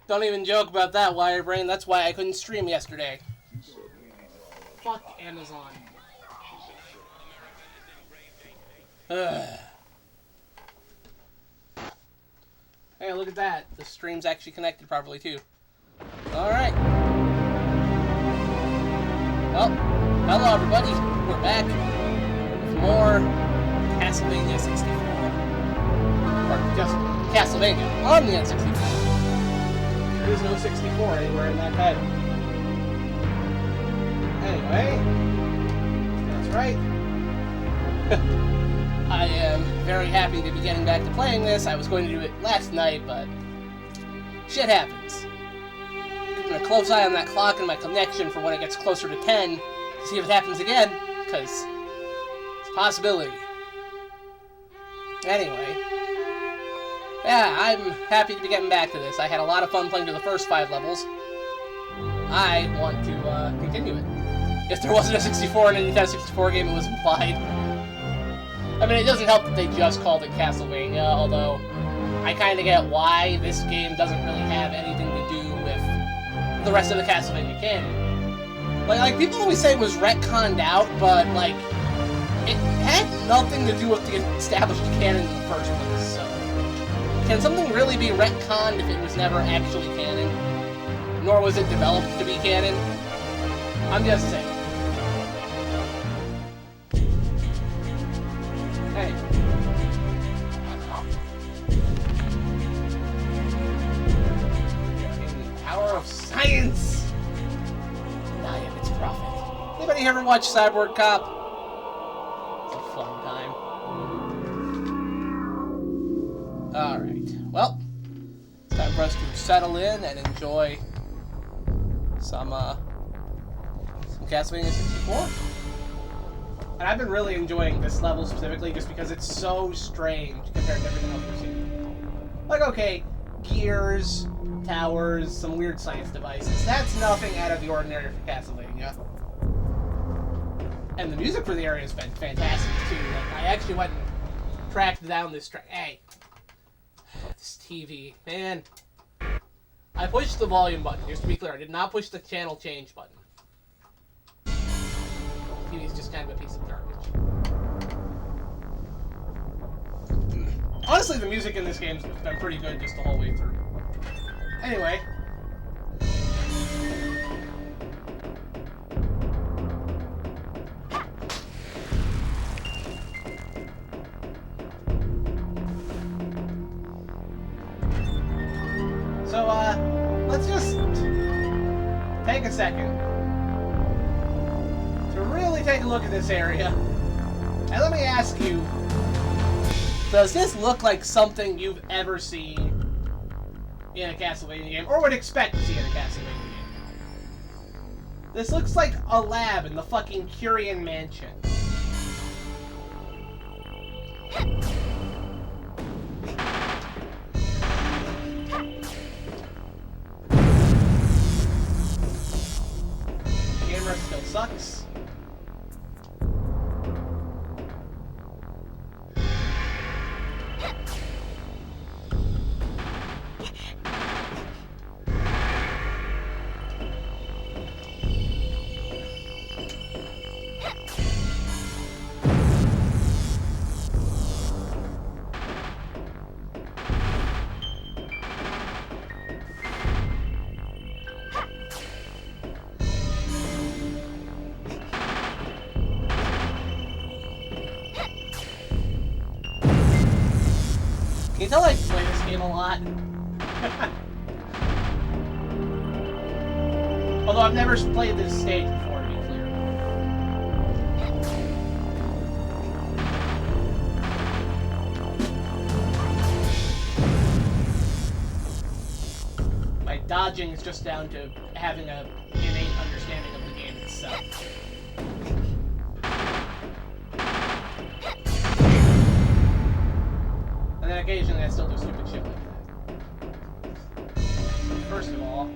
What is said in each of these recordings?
Don't even joke about that, Wirebrain. That's why I couldn't stream yesterday. Fuck Amazon. Hey, look at that. The stream's actually connected properly, too. Alright. Well, hello, everybody. We're back with more Castlevania 64. Or just Castlevania on the N64. There is no 64 anywhere in that bed. Anyway, that's right. I am very happy to be getting back to playing this. I was going to do it last night, but shit happens. Keeping a close eye on that clock and my connection for when it gets closer to 10 to see if it happens again, because it's a possibility. Anyway, yeah, I'm happy to be getting back to this. I had a lot of fun playing to the first 5 levels. I want to continue it. If there wasn't a 64 in a Nintendo 64 game, it was implied. I mean, it doesn't help that they just called it Castlevania, although I kind of get why this game doesn't really have anything to do with the rest of the Castlevania canon. Like people always say it was retconned out, but, like, it had nothing to do with the established canon in the first place, so... Can something really be retconned if it was never actually canon? Nor was it developed to be canon? I'm just saying. Hey. In the power of science! And I am its prophet. Anybody ever watch Cyborg Cop? It's a fun time. Alright. Well, it's time for us to settle in and enjoy some Castlevania 64. And I've been really enjoying this level specifically just because it's so strange compared to everything else we've seen. Like, okay, gears, towers, some weird science devices. That's nothing out of the ordinary for Castlevania. And the music for the area has been fantastic, too. Like, I actually went and tracked down this track. Hey, this TV, man. I pushed the volume button, just to be clear. I did not push the channel change button. TV's just kind of a piece of garbage. Honestly, the music in this game's been pretty good just the whole way through. Anyway. So, let's just take a second to really take a look at this area. And let me ask you, does this look like something you've ever seen in a Castlevania game, or would expect to see in a Castlevania game? This looks like a lab in the fucking Curian Mansion. Camera still sucks. Can you tell I play this game a lot? Although I've never played this stage before, to be clear. My dodging is just down to having an innate understanding of the game itself. And then occasionally I still do stupid shit like that. First of all, I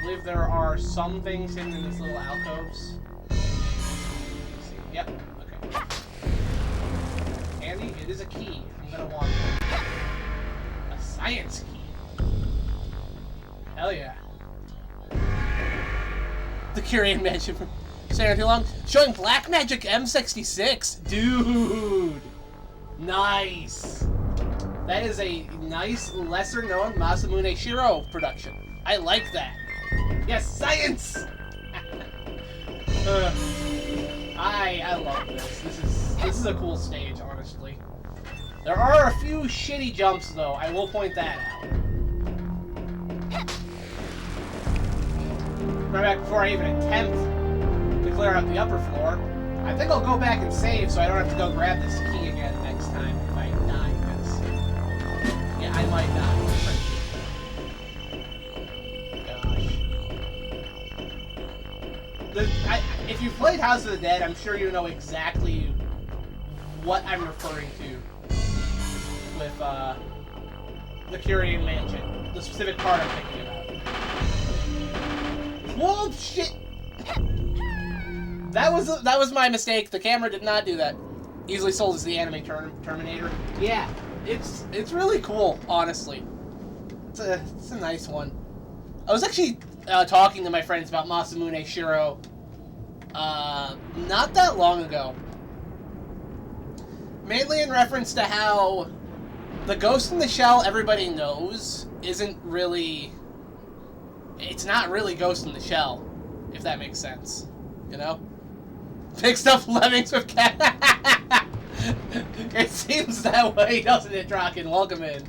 believe there are some things hidden in these little alcoves. Let's see. Yep, okay. Andy, it is a key. I'm gonna want it. A science key. Hell yeah. The Kyrian Mansion. Staying too long. Showing Black Magic M66. Dude. Nice. That is a nice, lesser-known Masamune Shiro production. I like that. Yes, science! I love this. This is a cool stage, honestly. There are a few shitty jumps, though. I will point that out. Right back before I even attempt to clear out the upper floor, I think I'll go back and save so I don't have to go grab this key again next time if I die, because... yeah, I might die. If you've played House of the Dead, I'm sure you know exactly what I'm referring to with the Kyrian Mansion. The specific part I'm thinking about. Whoa, shit! That was my mistake. The camera did not do that. Easily sold as the anime Terminator. Yeah, it's really cool, honestly. It's a nice one. I was actually talking to my friends about Masamune Shiro not that long ago. Mainly in reference to how the Ghost in the Shell everybody knows isn't really... it's not really Ghost in the Shell, if that makes sense. You know? Mixed up lemmings with cat. It seems that way, doesn't it, Draken? Welcome in.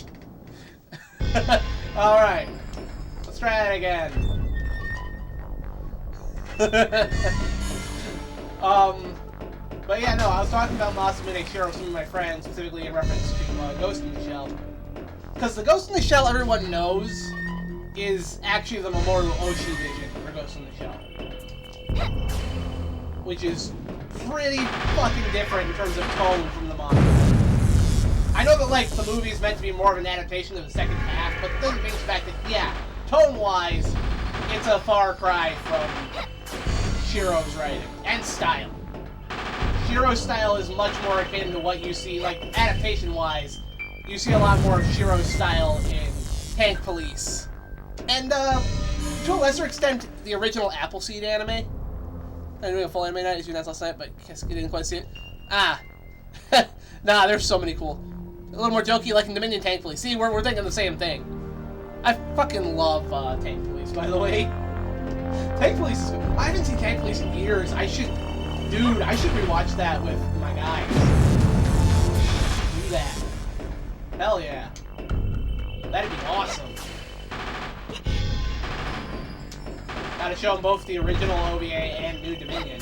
Alright. Let's try it again. But yeah, no, I was talking about Masamune Shiro with some of my friends, specifically in reference to Ghost in the Shell. Because the Ghost in the Shell everyone knows is actually the Mamoru Oshii vision for Ghost in the Shell. Which is pretty fucking different in terms of tone from the manga. I know that, like, the movie is meant to be more of an adaptation of the second half, but the thing is the fact that, yeah, tone-wise, it's a far cry from Shiro's writing and style. Shiro's style is much more akin to what you see, like, adaptation-wise. You see a lot more of Shiro's style in Tank Police. And, to a lesser extent, the original Appleseed anime. I'm doing a full anime night, as you announced last night, but I guess you didn't quite see it. Ah. Nah, there's so many cool. A little more jokey, like in Dominion Tank Police. See, we're thinking the same thing. I fucking love Tank Police, by the way. Tank Police is good. I haven't seen Tank Police in years. I should rewatch that with my guys. Do that. Hell yeah. That'd be awesome. Gotta show them both the original OVA and New Dominion.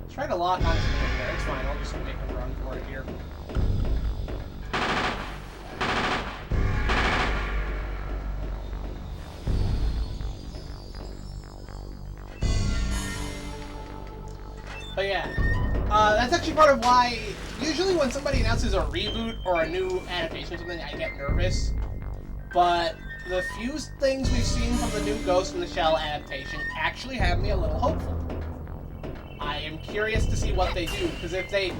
Try to lock on it there. It's fine. I'll just make a run for it here. But yeah, that's actually part of why usually when somebody announces a reboot or a new adaptation or something, I get nervous. But the few things we've seen from the new Ghost in the Shell adaptation actually have me a little hopeful. I am curious to see what they do, because if they do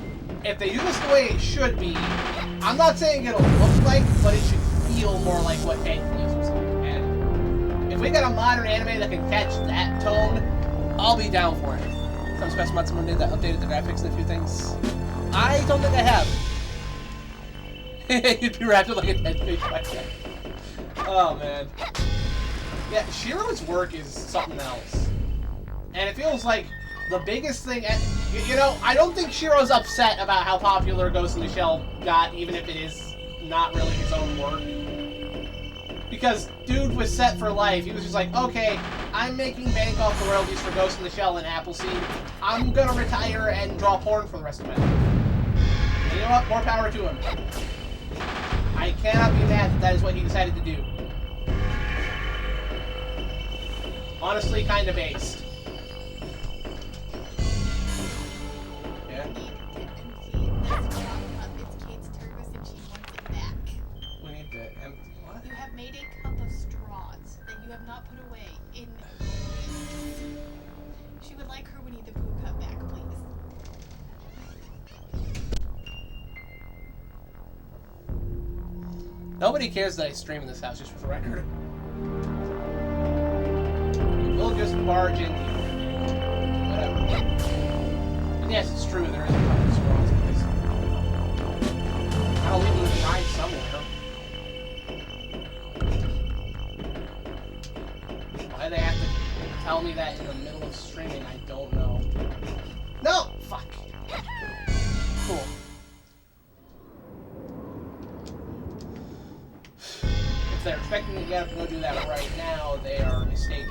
this the way it should be, I'm not saying it'll look like, but it should feel more like what Tank Police was like. And if we got a modern anime that can catch that tone, I'll be down for it. Some special mods someone did that updated the graphics and a few things. I don't think I have. You'd be wrapped like a dead fish by that. Oh man. Yeah, Shiro's work is something else. And it feels like the biggest thing, you know, I don't think Shiro's upset about how popular Ghost in the Shell got, even if it is not really his own work. Because dude was set for life. He was just like, okay, I'm making bank off the royalties for Ghost in the Shell and Appleseed. I'm gonna retire and draw porn for the rest of my life. And you know what? More power to him. I cannot be mad that that is what he decided to do. Honestly, kind of based. Yeah. We need to empty what? made a cup of straws that you have not put away in weeks. She would like her Winnie the Pooh cup back, please. Nobody cares that I stream in this house, just for the record. We'll just barge in here. Whatever. And yes, it's true, there is a couple of straws, because I'll leave them to ride somewhere. Why they have to tell me that in the middle of streaming, I don't know. No! Fuck. Cool. If they're expecting to get up and go do that right now, they are mistaken.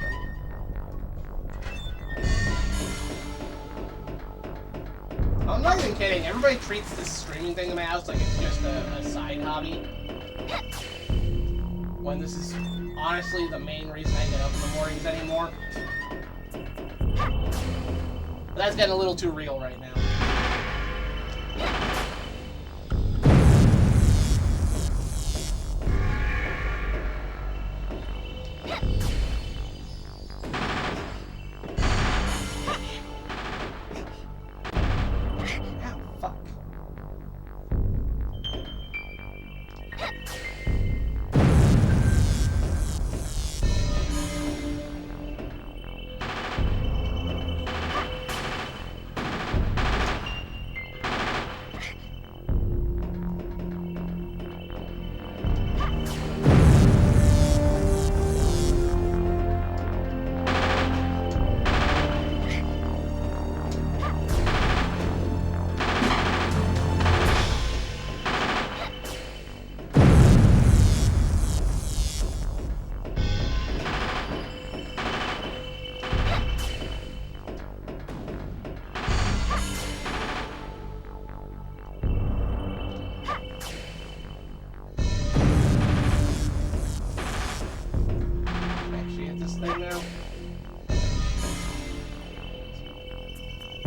I'm not even kidding. Everybody treats this streaming thing in my house like it's just a side hobby. When this is honestly the main reason I get up in the mornings anymore. But that's getting a little too real right now.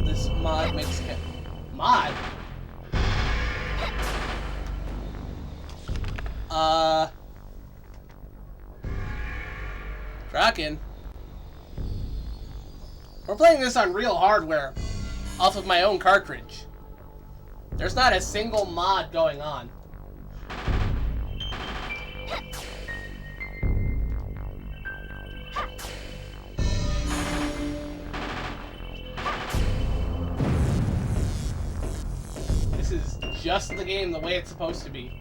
This mod makes it. Mod? Tracking. We're playing this on real hardware, off of my own cartridge. There's not a single mod going on. This is just the game the way it's supposed to be.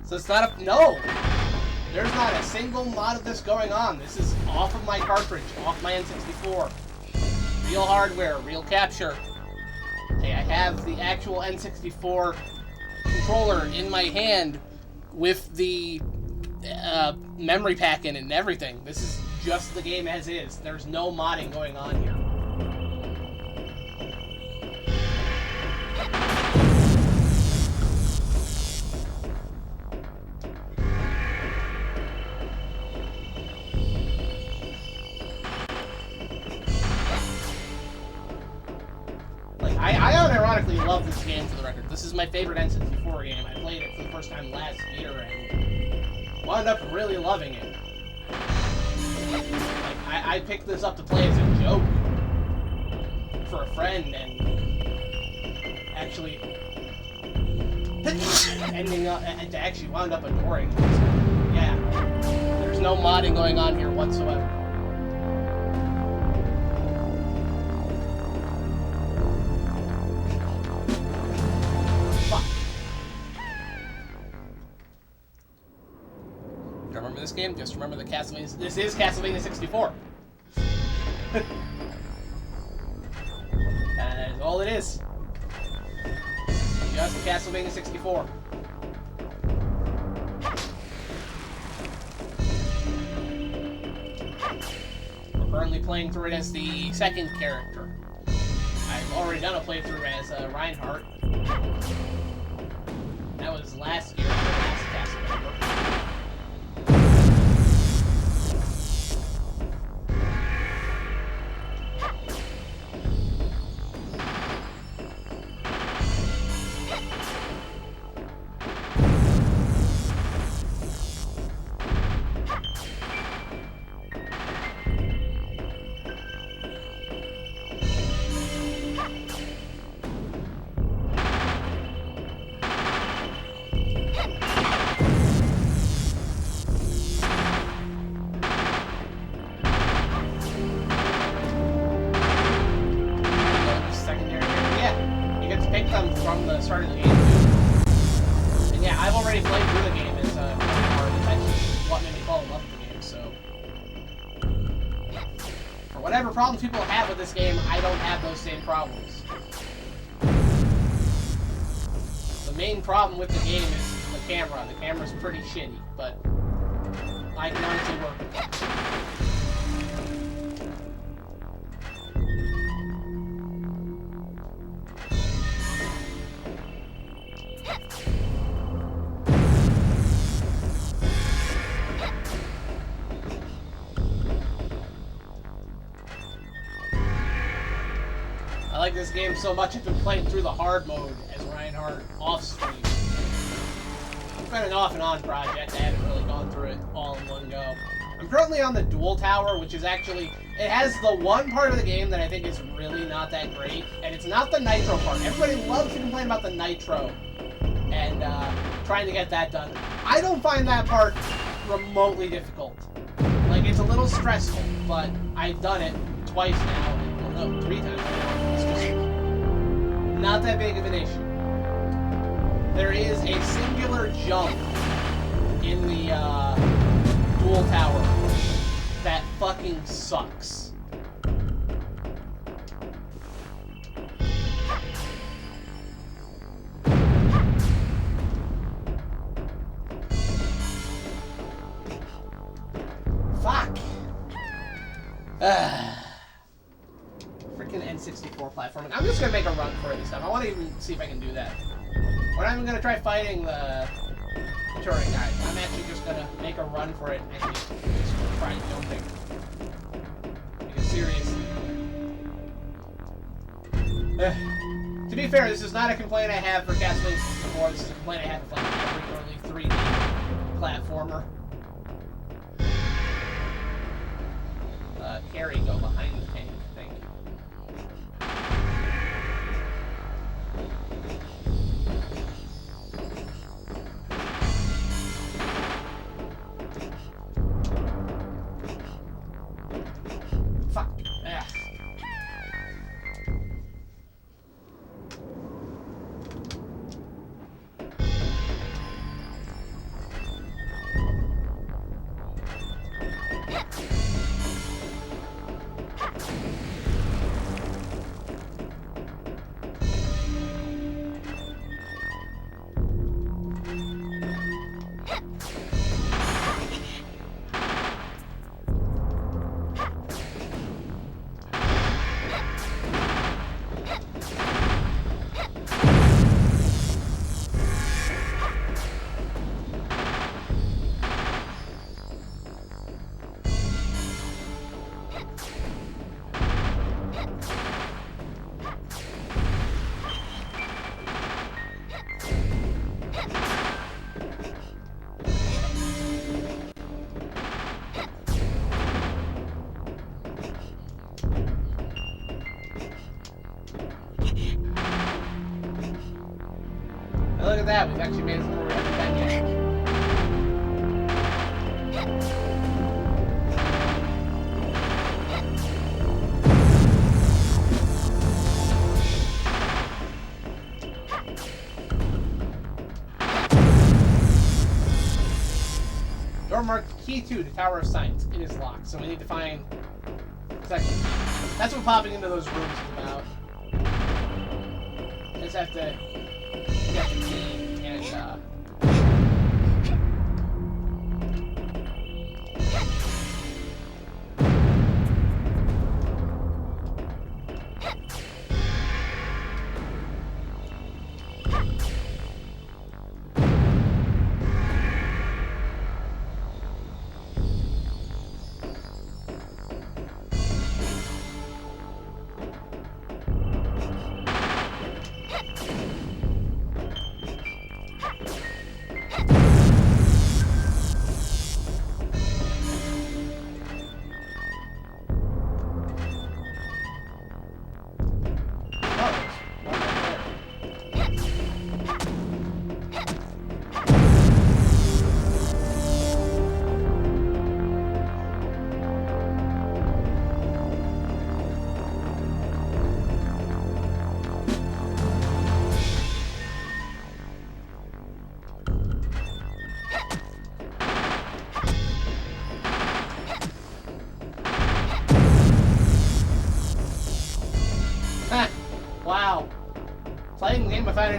So it's not a... No! There's not a single mod of this going on. This is off of my cartridge, off my N64. Real hardware, real capture. Okay, I have the actual N64 controller in my hand with the memory pack in it and everything. This is just the game as is. There's no modding going on here. I unironically love this game, for the record. This is my favorite N64 game. I played it for the first time last year and wound up really loving it. Like, I picked this up to play as a joke for a friend and actually ending up to actually wound up adoring it. Yeah, there's no modding going on here whatsoever. Remember this game? Just remember the Castlevania. This is Castlevania 64. That is all it is. Just Castlevania 64. We're currently playing through it as the second character. I've already done a playthrough as Reinhardt. last year for the last Castlevania. From the start of the game, and yeah, I've already played through the game as a part. That's what made me fall in love with the game. So, for whatever problems people have with this game, I don't have those same problems. The main problem with the game is the camera. The camera's pretty shitty, but I can honestly work with it. I like this game so much I've been playing through the hard mode as Reinhardt off stream. It's been an off and on project. I haven't really gone through it all in one go. I'm currently on the dual tower, which is actually, it has the one part of the game that I think is really not that great, and it's not the nitro part. Everybody loves to complain about the nitro and trying to get that done. I don't find that part remotely difficult. Like, it's a little stressful, but I've done it twice now. Well, no, 3 times. It's just not that big of an issue. There is a singular jump in the dual tower that fucking sucks. Fuck. Freaking N64 platforming. I'm just gonna make a run for it this time. I want to even see if I can do that. We're not even gonna try fighting the Turing guys. I'm actually just gonna make a run for it. Actually, just try jumping. Because seriously. To be fair, this is not a complaint I have for Castlevania 64. This is a complaint I have with like every early 3D platformer. Carrie, go behind the tank, I think. Fuck. Ugh. Look at that, we've actually made it from where we haven't been yet. Door marked key 2 to Tower of Science. It is locked, so we need to find the second key. That's what popping into those rooms is about. Just have to get the key and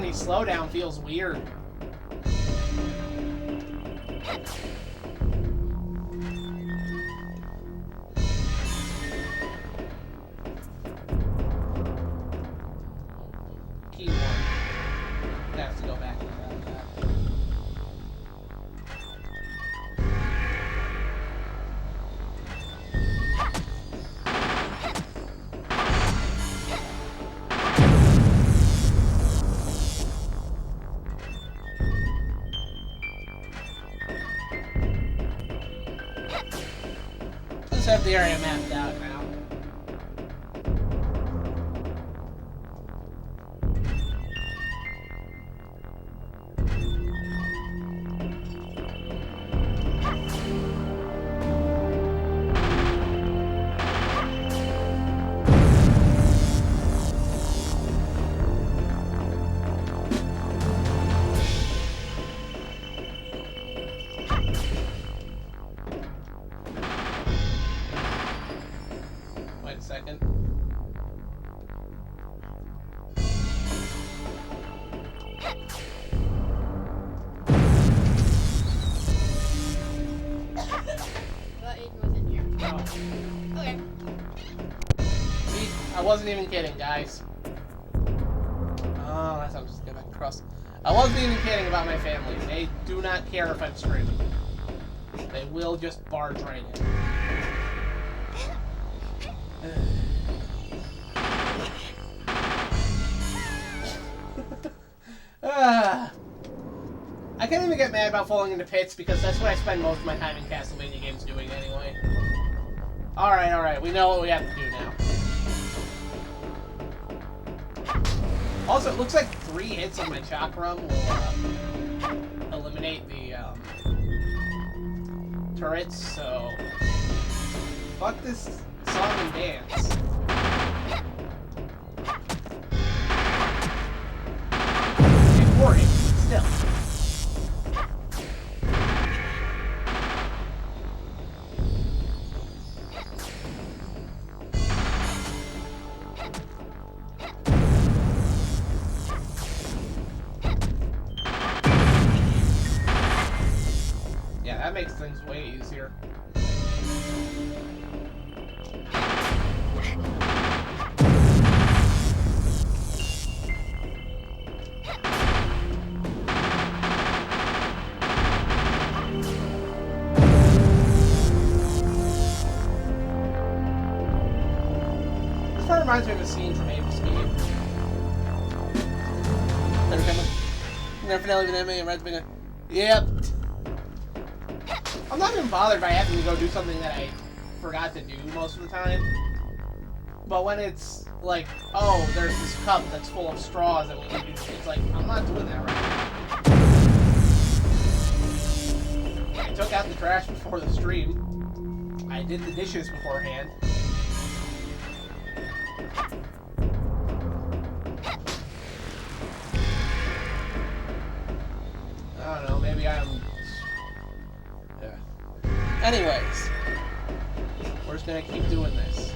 enemy slowdown feels weird. Key 1. I have to go back and grab that. Let's have the area mapped out now. Wait a second. But it was in here. No. Okay. See, I wasn't even kidding, guys. Oh, that's how I'm just getting back across. I wasn't even kidding about my family. They do not care if I'm streaming. They will just barge right in. I can't even get mad about falling into pits because that's what I spend most of my time in Castlevania games doing anyway. Alright, we know what we have to do now. Also, it looks like 3 hits of my chakram will eliminate the turrets, so fuck this song and dance. Okay, 4 hits, still. Yeah, that makes things way easier. This part reminds me of a scene from April's Game. Never finale with enemy and Red's been yep. I'm not even bothered by having to go do something that I forgot to do most of the time. But when it's like, oh, there's this cup that's full of straws and we need to do, it's like, I'm not doing that right now. I took out the trash before the stream. I did the dishes beforehand. I don't know, maybe I'm... Yeah. Anyways, we're just gonna keep doing this.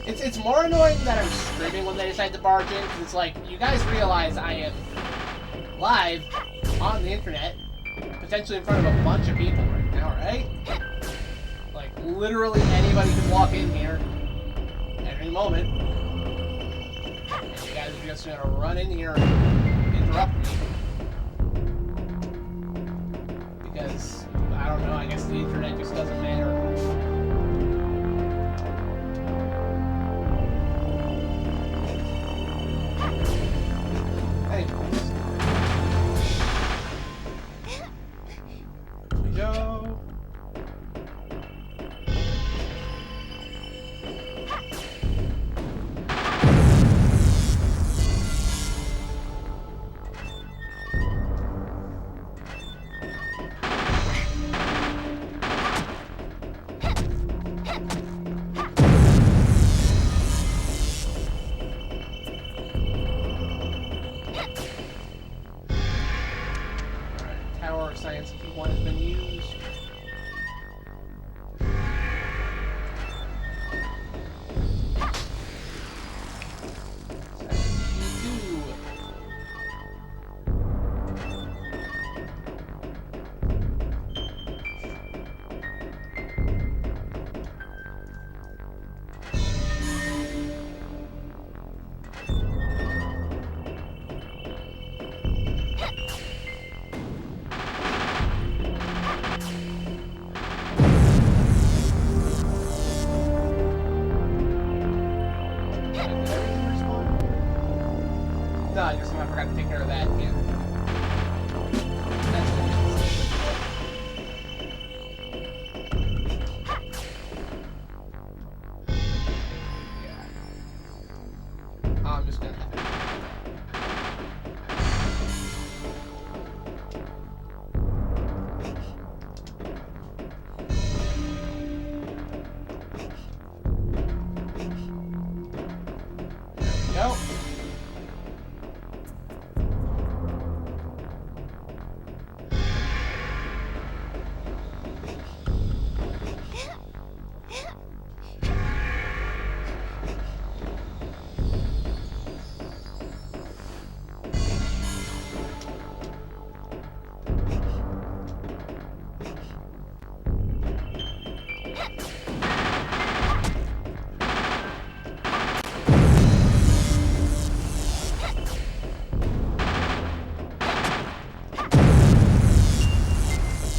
It's more annoying that I'm streaming when they decide to barge in, because it's like, you guys realize I am live on the internet, potentially in front of a bunch of people right now, right? Like, literally anybody can walk in here at any moment, and you guys are just gonna run in here and interrupt me. Because, I don't know, I guess the internet just doesn't matter. Anyways. Here we go. Tower of Science Key 1 has been used. Science Key 2. have to take care of that again. That's what it is. Yeah. I'm just gonna have it. Nope.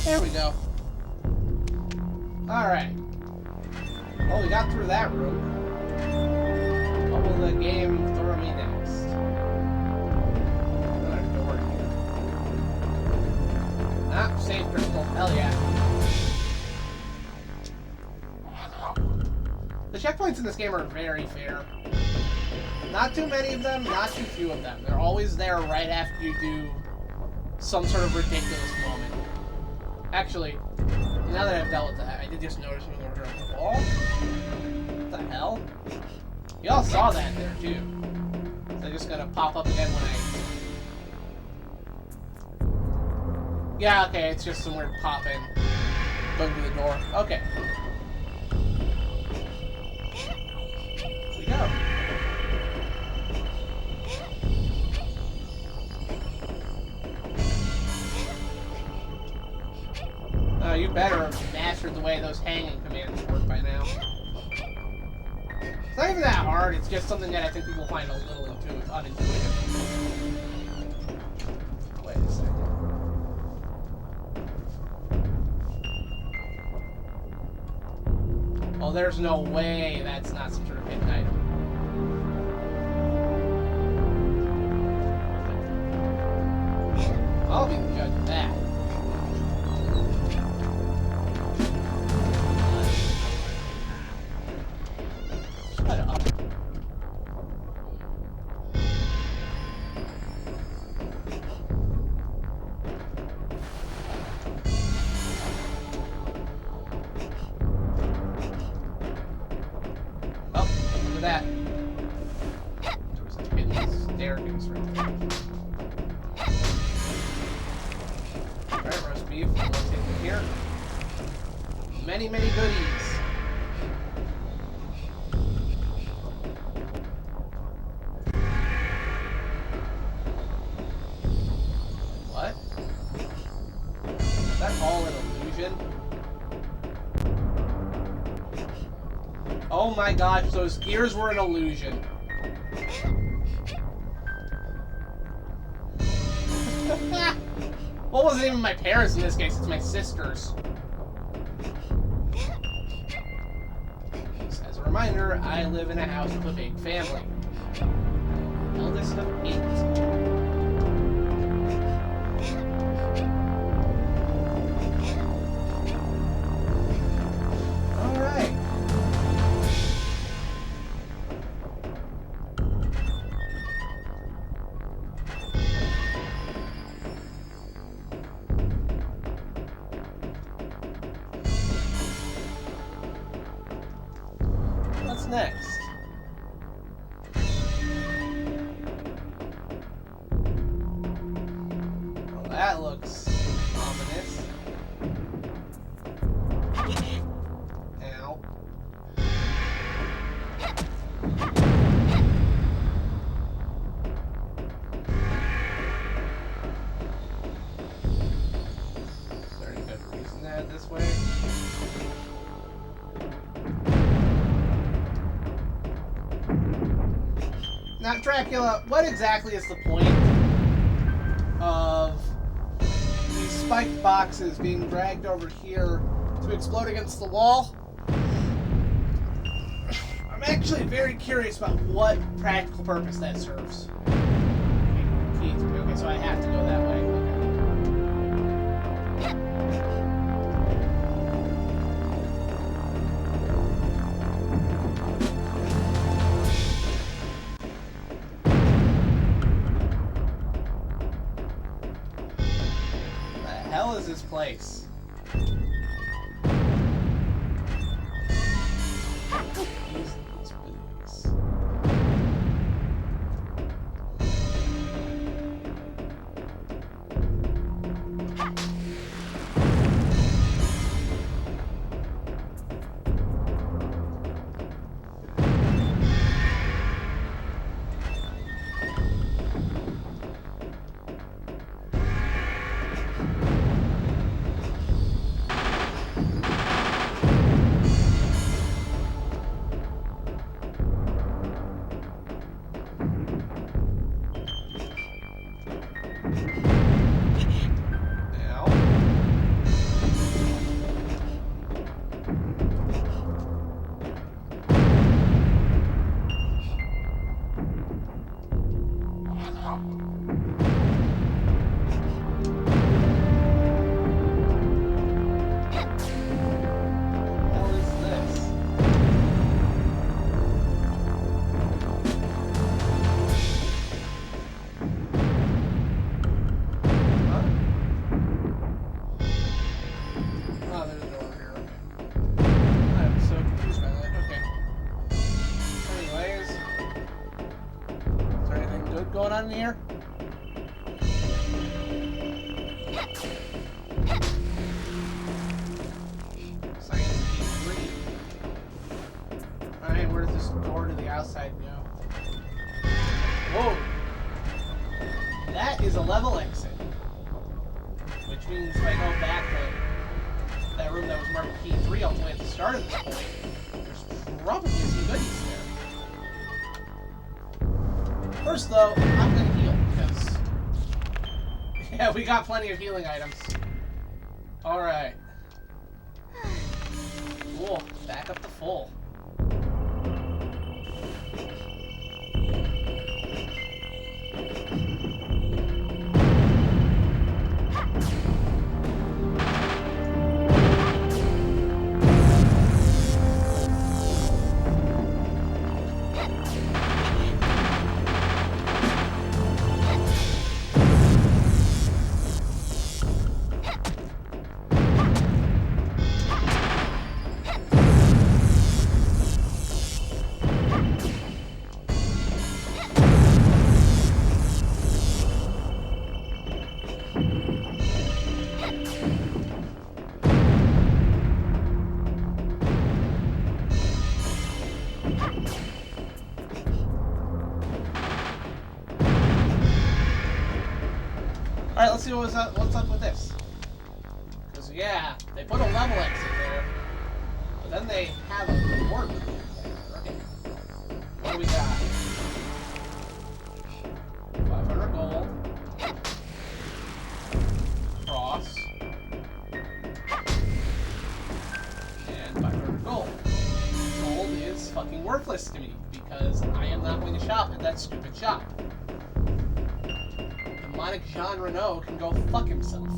There we go. Alright. Well, we got through that room. What will the game throw me next? Another door here. Ah, save crystal. Hell yeah. The checkpoints in this game are very fair. Not too many of them, not too few of them. They're always there right after you do some sort of ridiculous moment. Actually, now that I've dealt with that, I did just notice when we were on the wall. What the hell? You all saw that there, too. So they're just gonna pop up again when I... Yeah, okay, it's just some weird pop-in. Going through the door. Okay. Here we go. Oh, you better have mastered the way those hanging commands work by now. It's not even that hard, it's just something that I think people find a little unintuitive. Wait a second. Oh, there's no way that's not some sort of hidden item. I'll be the judge of that. That. There was a hidden staircase right there. Alright, roast beef. Let's take it here. Many, many goodies. What? Is that all an illusion? Oh my gosh, those gears were an illusion. Well, it wasn't even my parents in this case, it's my sisters. As a reminder, I live in a house with a big family. Eldest of 8. What's next? Well, that looks ominous. Ow. Is there any good reason to head this way? Now, Dracula, what exactly is the point of these spiked boxes being dragged over here to explode against the wall? I'm actually very curious about what practical purpose that serves. Key to hell is this place? These please. Going on in here? Science P3. Alright, where does this door to the outside go? Whoa! That is a level exit. Which means if I go back to that room that was marked P3 all the way at the start of this point, there's probably some goodies there. First, though, I'm gonna heal, because... yeah, we got plenty of healing items. Alright. Cool. Back up to full. Alright, let's see what's up with this. Because, yeah, they put a level exit there, but then they have a reward with it. Okay. What do we got? 500 gold. Cross. And 500 gold. Gold is fucking worthless to me, because I am not going to shop at that stupid shop. Demonic Jean Renault can go fuck himself.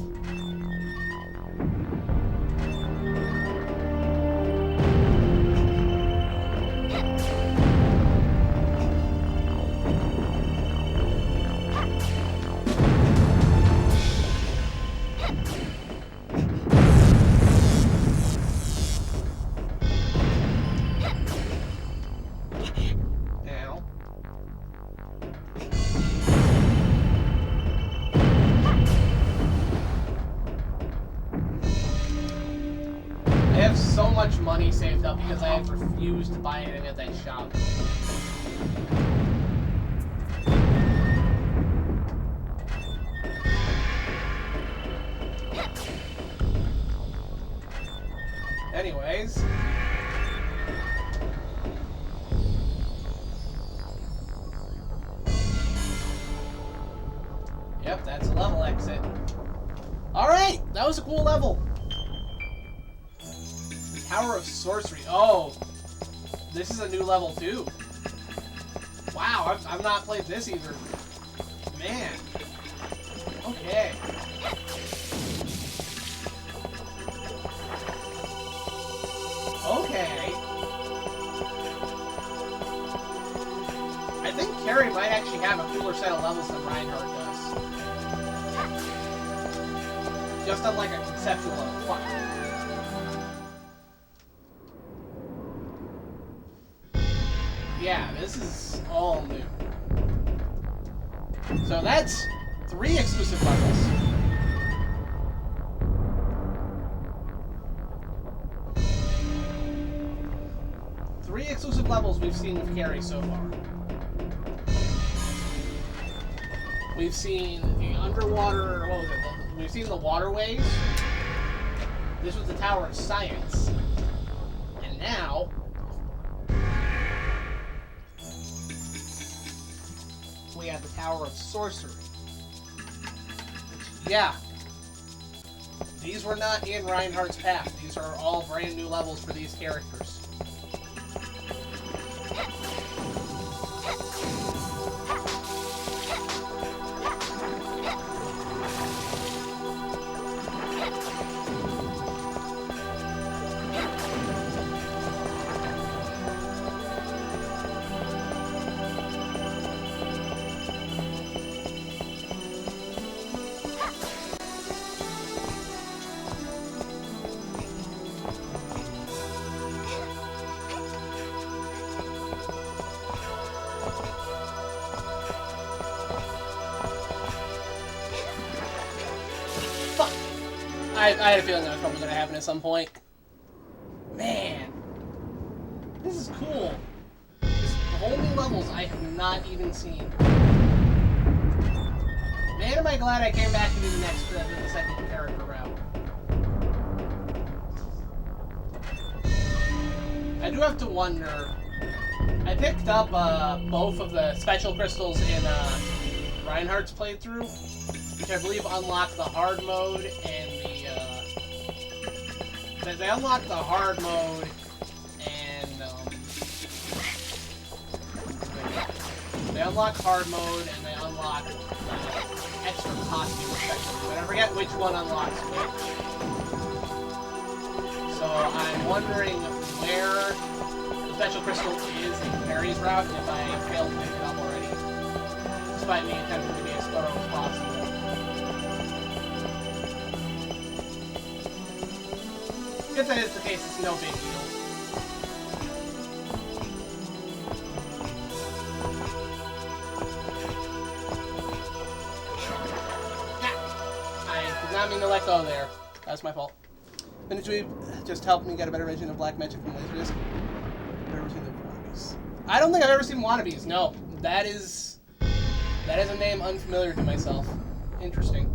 So much money saved up because I have refused to buy anything at that shop. Anyways. Yep, that's a level exit. Alright, that was a cool level. Tower of Sorcery. Oh, this is a new level too. Wow, I've not played this either. Man. Okay. Okay. I think Carrie might actually have a cooler set of levels than Reinhardt does. just on like a conceptual level. Fuck. Yeah, this is all new. So that's 3 exclusive levels. Three exclusive levels we've seen with Carrie so far. We've seen the underwater, what was it? We've seen the waterways. This was the Tower of Science. And now, we have the Tower of Sorcery. Yeah. These were not in Reinhardt's Path. These are all brand new levels for these characters. I had a feeling that was probably going to happen at some point. Man. This is cool. This whole new levels I have not even seen. Man, am I glad I came back to do the second character route. I do have to wonder. I picked up both of the special crystals in Reinhardt's playthrough, which I believe unlock the hard mode and they unlock the hard mode and they unlock hard mode and they unlock extra costume respectively, but I forget which one unlocks which. So I'm wondering where the special crystal is in Carrie's route if I failed to pick it up already, despite me attempting to be as thorough as possible. If that is the case, it's no big deal. I did not mean to let go there. That's my fault. Minutweeb just helped me get a better vision of black magic from Laserdisc. Never seen the wannabes. I don't think I've ever seen wannabes. No, that is a name unfamiliar to myself. Interesting.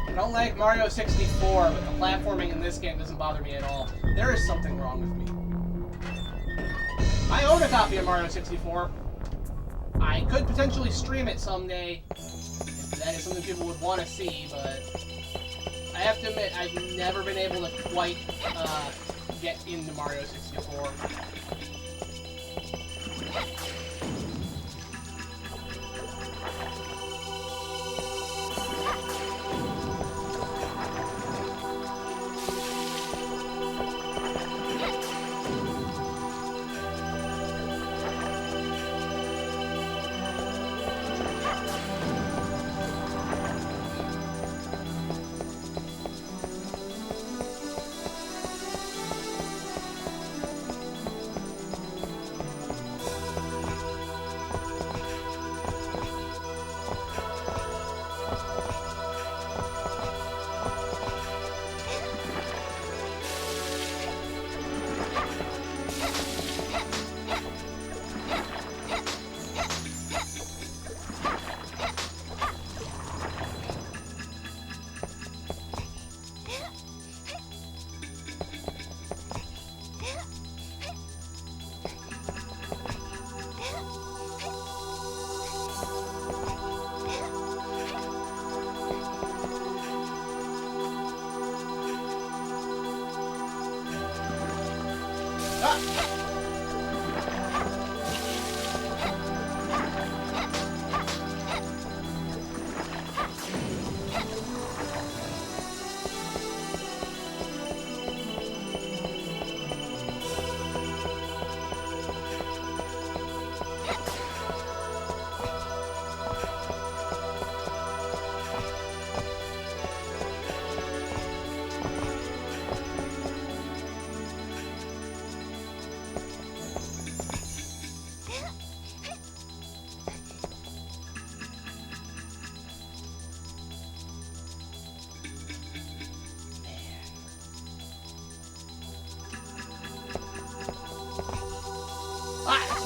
I don't like Mario 64, but the platforming in this game doesn't bother me at all. There is something wrong with me. I own a copy of Mario 64. I could potentially stream it someday, if that is something people would want to see, but I have to admit, I've never been able to quite get into Mario 64.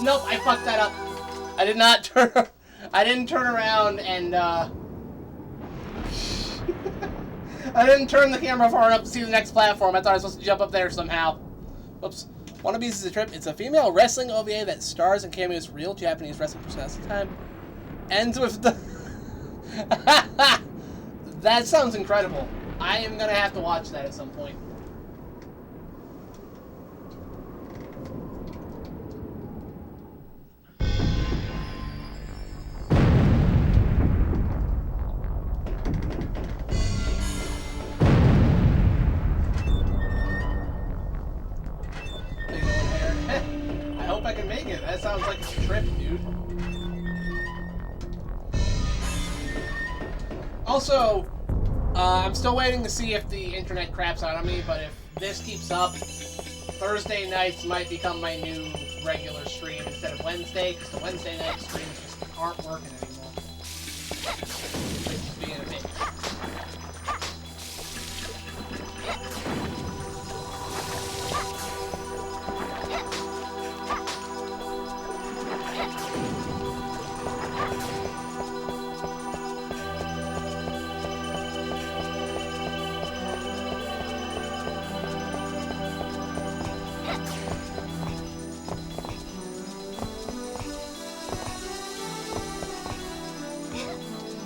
Nope, I fucked that up. I did not turn... I didn't turn around and, I didn't turn the camera far enough to see the next platform. I thought I was supposed to jump up there somehow. Whoops. Wannabes is a trip. It's a female wrestling OVA that stars and cameos real Japanese wrestling personalities. Time ends with the... That sounds incredible. I am going to have to watch that at some point. I hope I can make it. That sounds like it's a trip, dude. Also, I'm still waiting to see if the internet craps out on me, but if this keeps up, Thursday nights might become my new regular stream instead of Wednesday, because the Wednesday night streams just aren't working anymore. It's just being a bitch.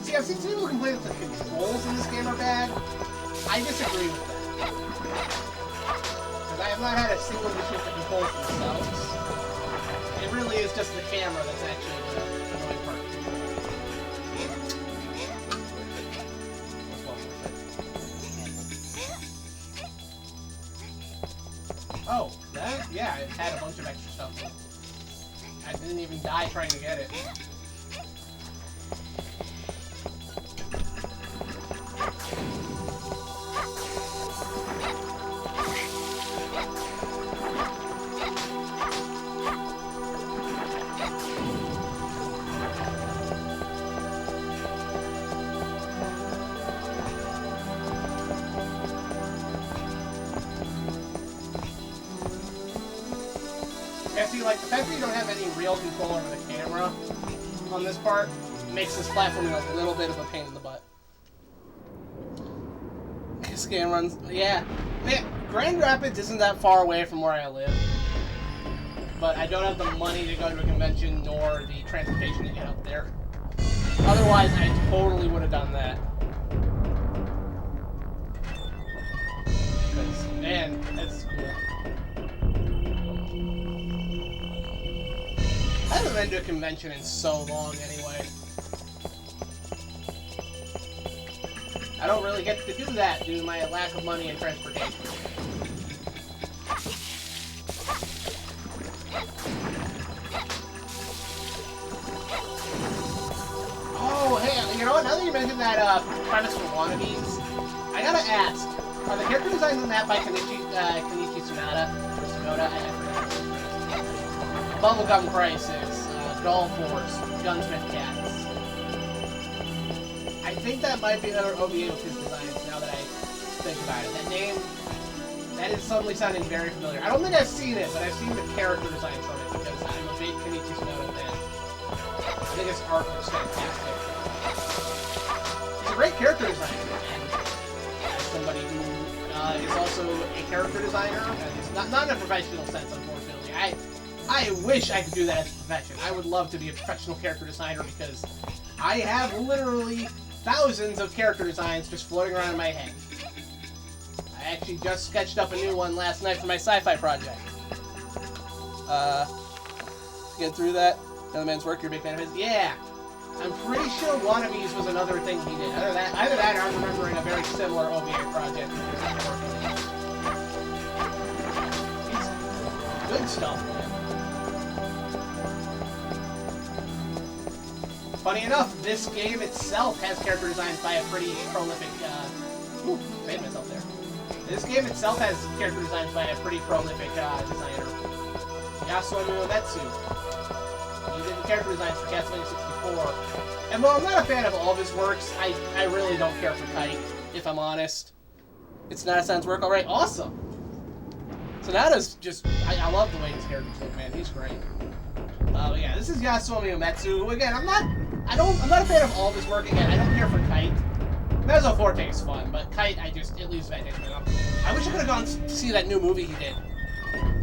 See, I've seen some people complain that the controls in this game are bad. I disagree with that. Because I have not had a single issue with the controls themselves. It really is just the camera that's actually the annoying part. Oh, that? Yeah, it had a bunch of extra stuff. I didn't even die trying to get it. Yeah, see, like, the fact that you don't have any real control over the camera on this part makes this platforming a little bit of a pain in the butt. This game runs... Yeah. Man, Grand Rapids isn't that far away from where I live. But I don't have the money to go to a convention, nor the transportation to get up there. Otherwise, I totally would have done that. Because, man, that's cool. I haven't been to a convention in so long, anyway. I don't really get to do that due to my lack of money and transportation. Oh, hey, you know what? Now that you mentioned that premise for Wannabes, I gotta ask, are the character designs in that by Kenichi Tsunada? Or Tsunoda? I forget. Bubblegum Crisis, Doll Force, Gunsmith Cats. I think that might be another OVA with his designs, now that I think about it. That name, that is suddenly sounding very familiar. I don't think I've seen it, but I've seen the character designs from it, because I'm a big Kenichi Tsunoda fan. I think his art looks fantastic. He's a great character designer, and as somebody who is also a character designer, and it's not in a professional sense, unfortunately. I wish I could do that as a profession. I would love to be a professional character designer because I have literally thousands of character designs just floating around in my head. I actually just sketched up a new one last night for my sci-fi project. To get through that, another man's work, you're a big fan of his? Yeah! I'm pretty sure Wannabes was another thing he did. Either that or I'm remembering a very similar OVA project. He's good stuff, man. Funny enough, this game itself has character designs by a pretty prolific, saved myself there. This game itself has character designs by a pretty prolific, designer. Yasuo Uematsu. He did the character designs for Castlevania 64. And while I'm not a fan of all of his works, I really don't care for Kite, if I'm honest. It's not a Sans work, alright, awesome! Sonata's just, I love the way his characters look, man. He's great. But yeah, this is Yasuomi Umetsu, who again, I'm not a fan of all of his work. Again, I don't care for Kite. Mezzo Forte is fun, but Kite, it leaves bad taste in my mouth. I wish I could have gone to see that new movie he did.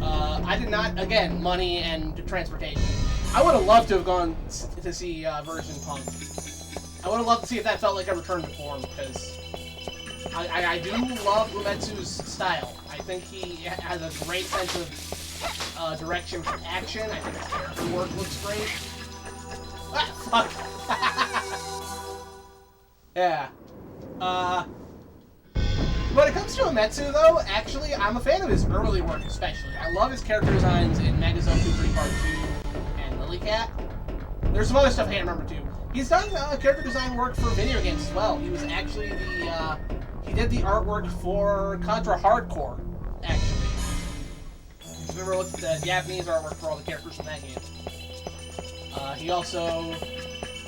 I did not, again, money and transportation. I would have loved to have gone to see Version Punk. I would have loved to see if that felt like a return to form, because I do love Umetsu's style. I think he has a great sense of direction for action. I think his character work looks great. Ah, fuck. Yeah. When it comes to Umetsu, though, actually, I'm a fan of his early work, especially. I love his character designs in Megazone 2 Part 2 and Lilycat. There's some other stuff I can't remember, too. He's done character design work for video games as well. He was actually he did the artwork for Contra Hardcore, actually. If you ever looked at the Japanese artwork for all the characters from that game. He also,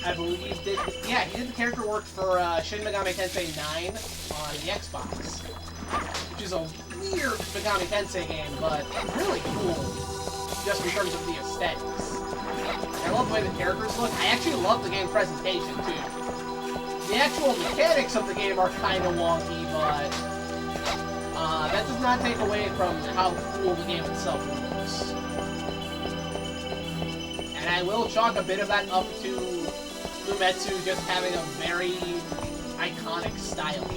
I believe, he did the character work for Shin Megami Tensei 9 on the Xbox, which is a weird Megami Tensei game, but really cool, just in terms of the aesthetics. I love the way the characters look. I actually love the game presentation, too. The actual mechanics of the game are kind of wonky, but that does not take away from how cool the game itself looks. And I will chalk a bit of that up to Umetsu just having a very iconic style.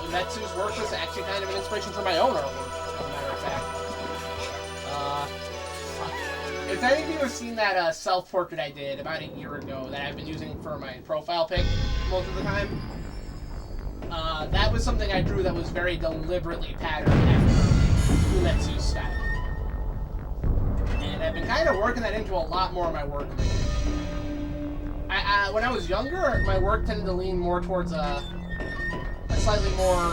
Umetsu's work was actually kind of an inspiration for my own artwork, as a matter of fact. If any of you have seen that self-portrait I did about a year ago that I've been using for my profile pic most of the time, that was something I drew that was very deliberately patterned after Umetsu's style. And I've been kind of working that into a lot more of my work lately. When I was younger, my work tended to lean more towards a slightly more,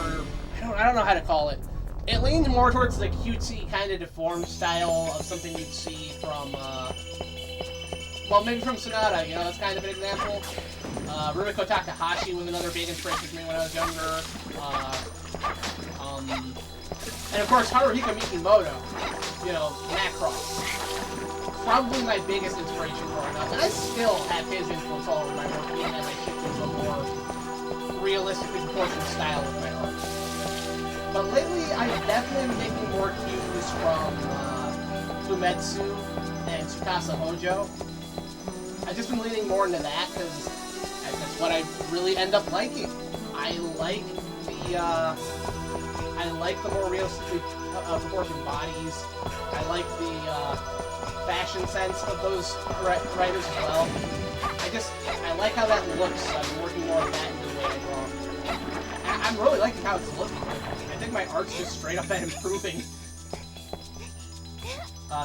I don't know how to call it. It leaned more towards the cutesy, kind of deformed style of something you'd see from, well, maybe from Sonata, you know, that's kind of an example. Rumiko Takahashi was another big inspiration for me when I was younger. And of course, Haruhiko Mikimoto, you know, Macross. Probably my biggest inspiration growing up, and I still have his influence all over my work, even as I shift into a more realistically proportioned style with my art. But lately, I've definitely been taking more cues from Umetsu and Tsukasa Hojo. I've just been leaning more into that, because that's what I really end up liking. I like the more realistically proportioned bodies. I like the fashion sense of those writers as well. I like how that looks. I'm working more on that in the way I draw. I'm really liking how it's looking. I think my art's just straight up improving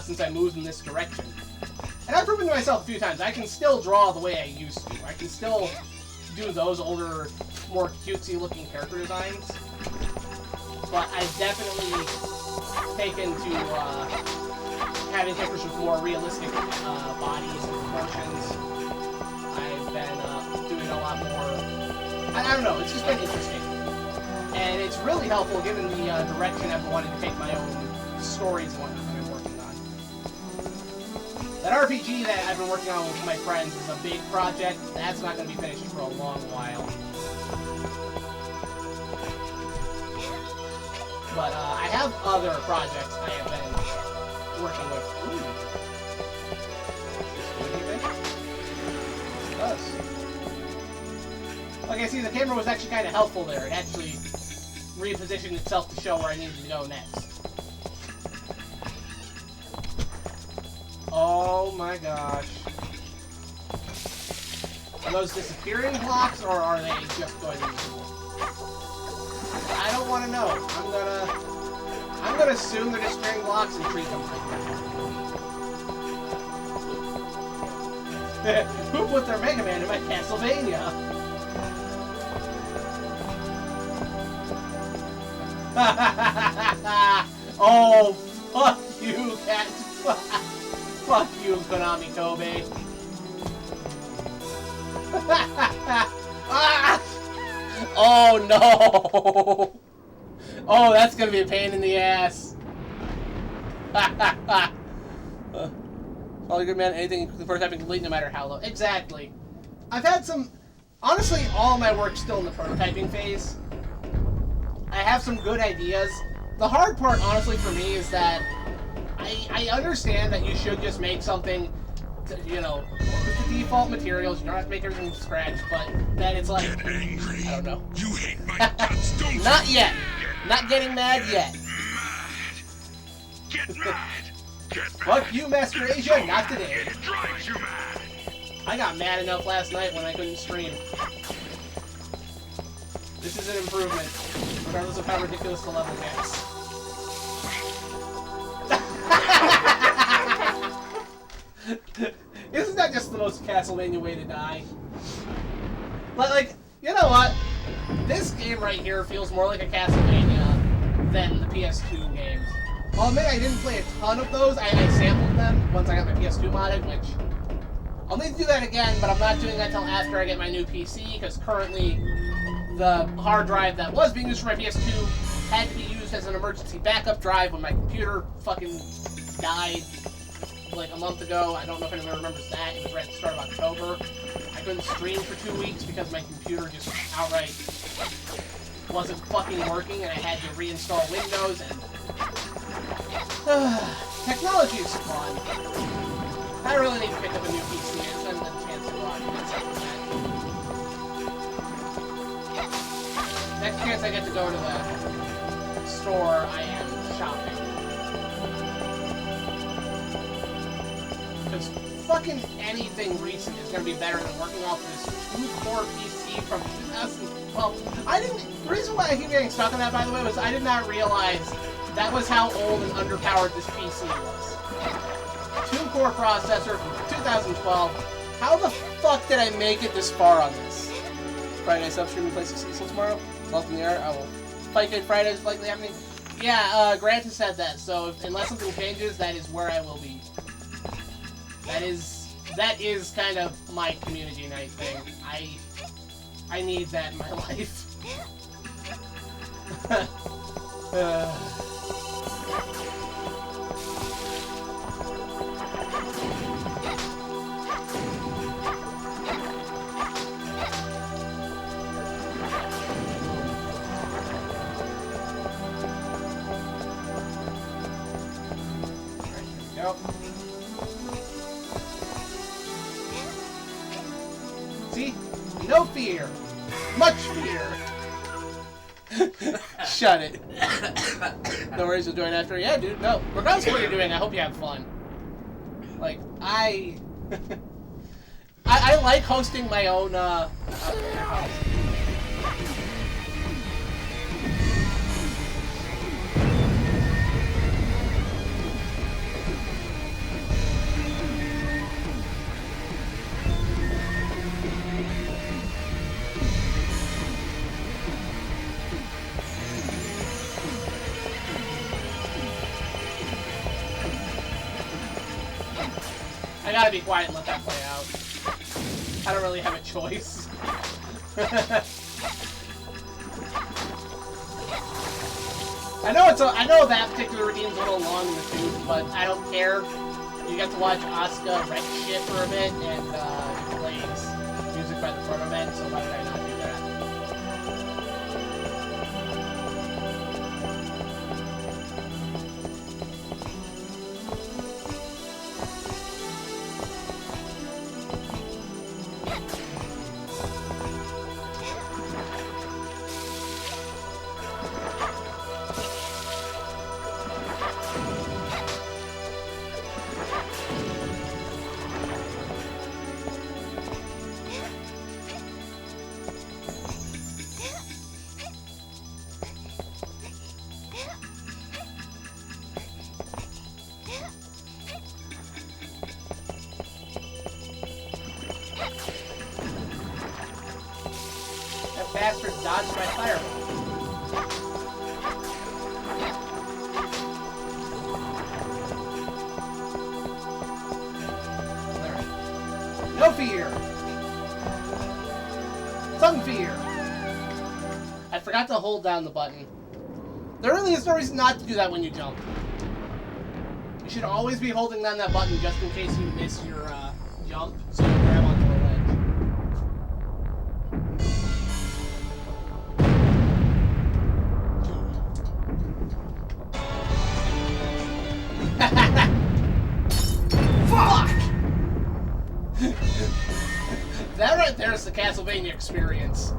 since I moved in this direction. And I've proven to myself a few times, I can still draw the way I used to. I can still do those older, more cutesy looking character designs. But I've definitely taken to having characters with more realistic bodies and proportions. I've been doing a lot more, I don't know, it's just been interesting. And it's really helpful given the direction I've been wanting to take my own stories and whatnot that I'm working on. That RPG that I've been working on with my friends is a big project. That's not going to be finished for a long while. But I have other projects I have been working with. Ooh. Does it does. Okay, see, the camera was actually kind of helpful there. It actually repositioned itself to show where I needed to go next. Oh my gosh. Are those disappearing blocks, or are they just going invisible? I don't want to know. I'm gonna assume they're disappearing blocks and treat them like that. Who put their Mega Man in my Castlevania? Oh, fuck you, cat. Fuck you, Konami Kobe. Oh no! Oh, that's gonna be a pain in the ass. All good, man. Anything worth having complete, no matter how low. Exactly. I've had some. Honestly, all my work's still in the prototyping phase. I have some good ideas. The hard part, honestly, for me is that I understand that you should just make something, you know, with the default materials. You don't have to make everything from scratch, but then it's like, Get angry. I don't know. You hate my guts, don't you? Not yet. Not getting mad yet. Get mad. Get mad. Fuck you, Master Asia. Not today. It drives you mad. I got mad enough last night when I couldn't stream. This is an improvement, regardless of how ridiculous the level gets. Isn't that just the most Castlevania way to die? But, like, you know what? This game right here feels more like a Castlevania than the PS2 games. I'll admit I didn't play a ton of those. I sampled them once I got my PS2 modded, which I'll need to do that again, but I'm not doing that until after I get my new PC, because currently the hard drive that was being used for my PS2 had to be used as an emergency backup drive when my computer fucking died like a month ago. I don't know if anyone remembers that. It was right at the start of October. I couldn't stream for 2 weeks because my computer just outright wasn't fucking working, and I had to reinstall Windows, and technology is fun. I really need to pick up a new PC and spend the chance to go out and get something like that. Next chance I get to go to the store, I am shopping. Because fucking anything recent is going to be better than working off this 2-core PC from 2012. The reason why I keep getting stuck on that, by the way, was I did not realize that was how old and underpowered this PC was. 2-core processor from 2012. How the fuck did I make it this far on this? Friday night streaming play 66 tomorrow? It's up in the air. I will. Fight Night Friday is likely happening. Yeah, Grant has said that, so unless something changes, that is where I will be. That is kind of my community night thing. I need that in my life. Yep. See? No fear. Much fear. Shut it. No worries, you'll join after. Yeah, dude, no. Regardless of what you're doing, I hope you have fun. Like, I like hosting my own, I gotta be quiet and let that play out. I don't really have a choice. I know that particular routine's a little long in the tooth, but I don't care. You get to watch Asuka wreck shit for a bit, and it plays music by the Proto-Men, so why would I not do that? Bastard dodged my fireball. No fear. Some fear. forgot to hold down the button. There really is no reason not to do that when you jump. You should always be holding down that button just in case you miss your jump, so you can grab onto the ledge. Fuck! That right there is the Castlevania experience.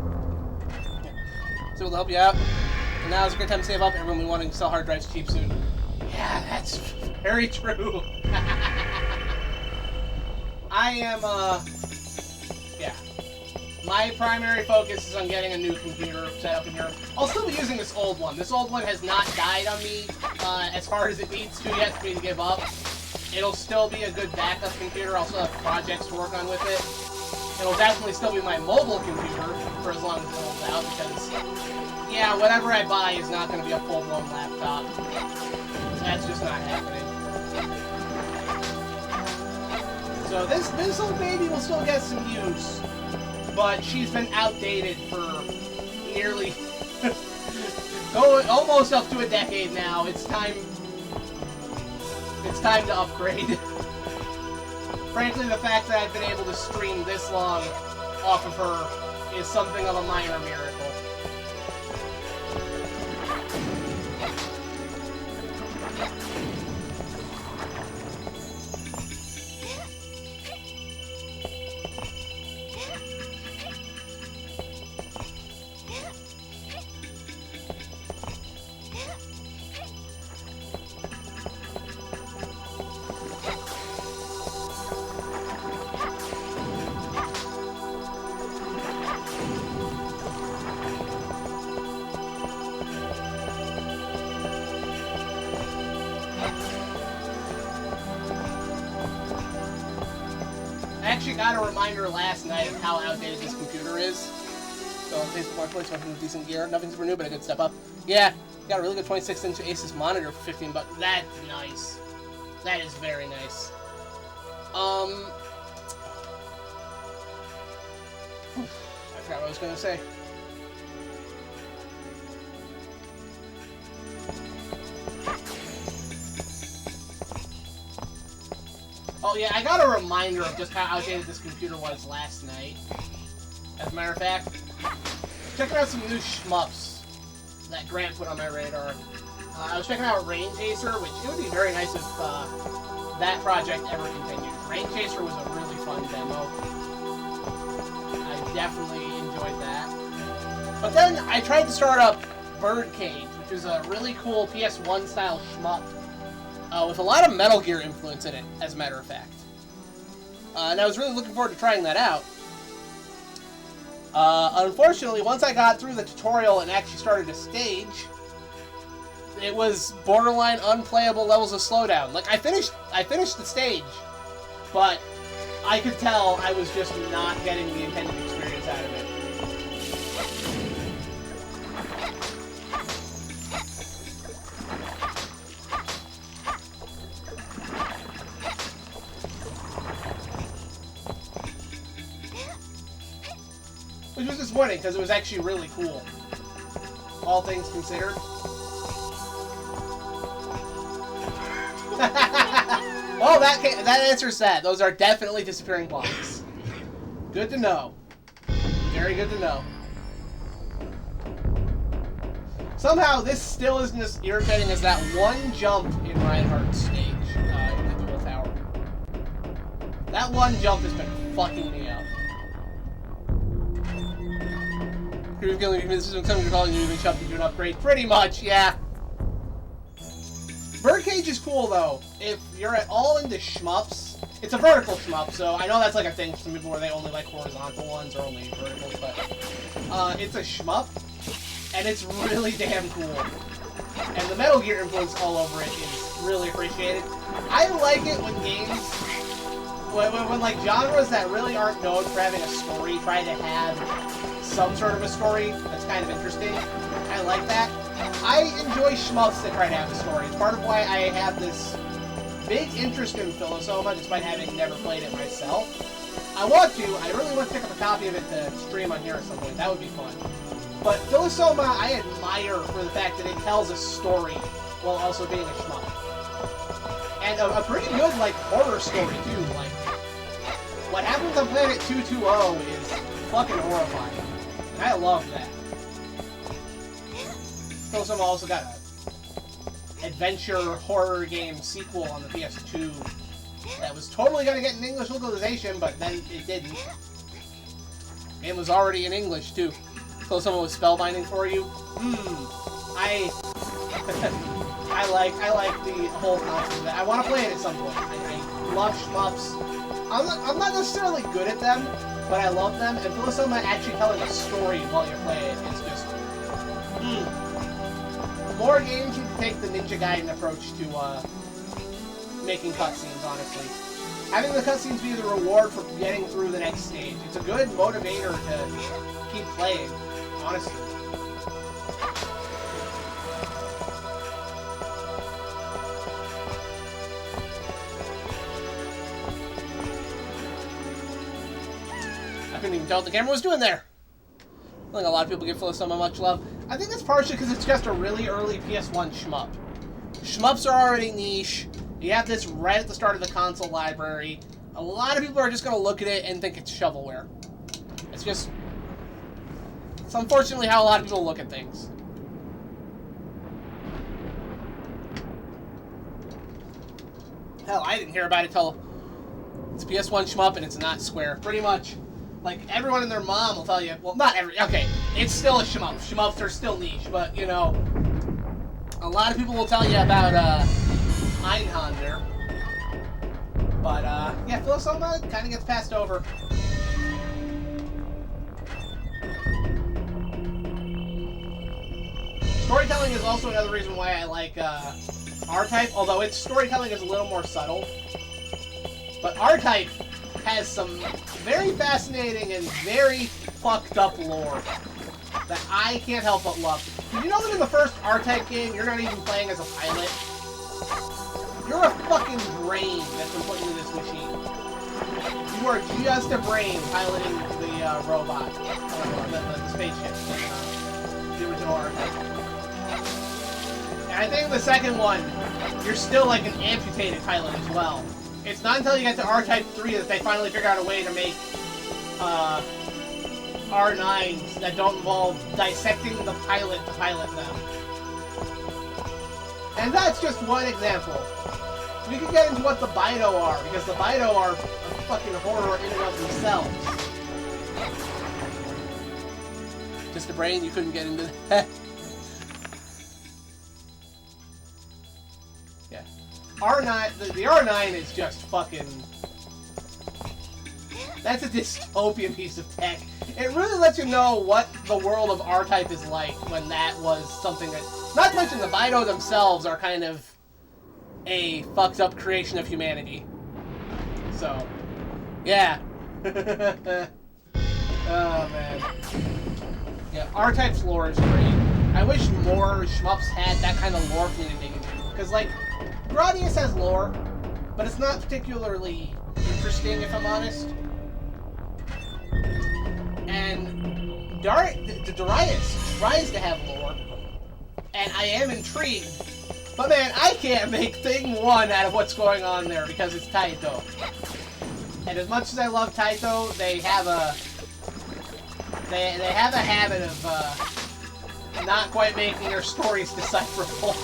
So we'll help you out. And now is a great time to save up. Everyone will be wanting to sell hard drives cheap soon. Yeah, that's very true. I am, yeah. My primary focus is on getting a new computer set up in here. I'll still be using this old one. This old one has not died on me as hard as it needs to yet for me to give up. It'll still be a good backup computer. I'll still have projects to work on with it. It'll definitely still be my mobile computer for as long as it holds out, because, yeah, whatever I buy is not going to be a full-blown laptop. That's just not happening. So this old baby will still get some use, but she's been outdated for nearly almost up to a decade now. It's time to upgrade. Frankly, the fact that I've been able to stream this long off of her is something of a minor miracle. I actually got a reminder last night of how outdated this computer is. So, thanks for points, something decent gear. Nothing super new, but a good step up. Yeah, got a really good 26-inch Asus monitor for 15 bucks. That's nice. That is very nice. I forgot what I was going to say. Oh yeah, I got a reminder of just how outdated this computer was last night. As a matter of fact, checking out some new shmups that Grant put on my radar. I was checking out Rain Chaser, which it would be very nice if that project ever continued. Rain Chaser was a really fun demo. I definitely enjoyed that. But then I tried to start up Birdcage, which is a really cool PS1 style shmup. With a lot of Metal Gear influence in it, as a matter of fact. And I was really looking forward to trying that out. Unfortunately, once I got through the tutorial and actually started a stage, it was borderline unplayable levels of slowdown. Like, I finished the stage, but I could tell I was just not getting the intended experience out of it. Which was disappointing, because it was actually really cool. All things considered. Well, that answers that. Those are definitely disappearing blocks. Good to know. Very good to know. Somehow, this still isn't as irritating as that one jump in Reinhardt's stage in the Dual Tower. That one jump has been fucking me up. You're going to this is something you're calling you to jump to do an upgrade. Pretty much, yeah. Birdcage is cool though. If you're at all into shmups, it's a vertical shmup, so I know that's like a thing for some people where they only like horizontal ones or only verticals, but it's a shmup, and it's really damn cool. And the Metal Gear influence all over it is really appreciated. I like it when games, when like genres that really aren't known for having a story try to have some sort of a story that's kind of interesting. I like that. I enjoy shmups that try to have a story. It's part of why I have this big interest in Philosopha, despite having never played it myself. I really want to pick up a copy of it to stream on here at some point. That would be fun. But Philosoma, I admire for the fact that it tells a story while also being a shmup. And a pretty good, like, horror story, too. Like, what happens on Planet 220 is fucking horrifying. And I love that. Philosoma also got an adventure horror game sequel on the PS2 that was totally going to get an English localization, but then it didn't. It was already in English, too. So someone was spellbinding for you. I like the whole concept of that. I want to play it at some point. I love shmups. I'm not necessarily good at them, but I love them. And Philosoma actually telling a story while you're playing it is just more games need to take the Ninja Gaiden approach to making cutscenes. Honestly, having the cutscenes be the reward for getting through the next stage. It's a good motivator to keep playing. Honestly. I couldn't even tell what the camera was doing there. I think a lot of people give Philosoma much love. I think that's partially because it's just a really early PS1 shmup. Shmups are already niche. You have this right at the start of the console library. A lot of people are just going to look at it and think it's shovelware. It's just... It's unfortunately how a lot of people look at things. Hell, I didn't hear about it till it's PS1 shmup and it's not Square. Pretty much. Like, everyone and their mom will tell you, well, not every, okay, it's still a shmup. Shmups are still niche, but, you know, a lot of people will tell you about, Einhander. But, yeah, Philosoma kind of gets passed over. Storytelling is also another reason why I like, R-Type, although its storytelling is a little more subtle. But R-Type has some very fascinating and very fucked up lore that I can't help but love. Did you know that in the first R-Type game, you're not even playing as a pilot? You're a fucking brain that's been put into this machine. You are just a brain piloting the robot, the spaceship, the original R-Type. And I think the second one, you're still like an amputated pilot as well. It's not until you get to R-Type 3 that they finally figure out a way to make R9s that don't involve dissecting the pilot to pilot them. And that's just one example. We could get into what the Bido are, because the Bido are a fucking horror in and of themselves. Just a brain, you couldn't get into that. Yeah. R9, the R9 is just fucking... That's a dystopian piece of tech. It really lets you know what the world of R-Type is like when that was something that... Not to mention the Bido themselves are kind of a fucked up creation of humanity. So, yeah. Oh, man. Yeah, R-Type's lore is great. I wish more shmups had that kind of lore for me to dig into. Because, like, Gradius has lore, but it's not particularly interesting, if I'm honest. And Darius tries to have lore, and I am intrigued. But man, I can't make thing one out of what's going on there because it's Taito. And as much as I love Taito, they have a habit of not quite making their stories decipherable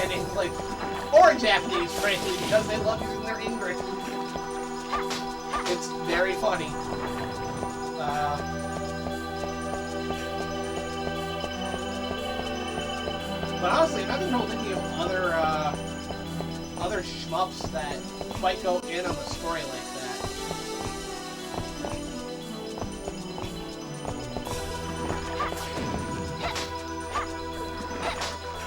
in English or Japanese, frankly, because they love using their English. It's very funny. But honestly, I've been thinking of other shmups that quite go in on the story like that.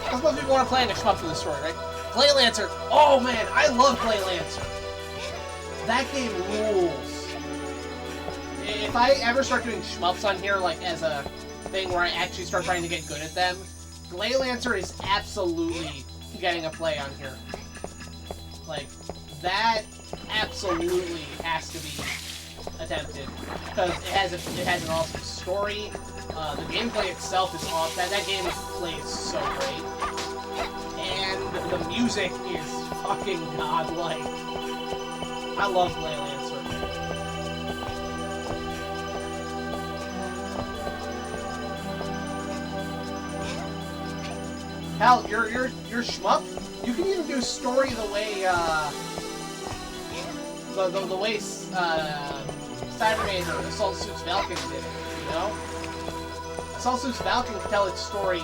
I suppose people want to play in a shmup for the story, right? Clay Lancer. Oh man, I love Clay Lancer. That game rules. If I ever start doing shmups on here, like as a thing where I actually start trying to get good at them, Clay Lancer is absolutely getting a play on here. Like, that absolutely has to be attempted because it has an awesome story. The gameplay itself is awesome. That game plays so great, and the music is fucking godlike. I love Leyland Circuit. Hell, your shmup, you can even do story the way the way Cyberman or Assault Suits Falcon did it, you know? Assault Suits Falcon can tell its story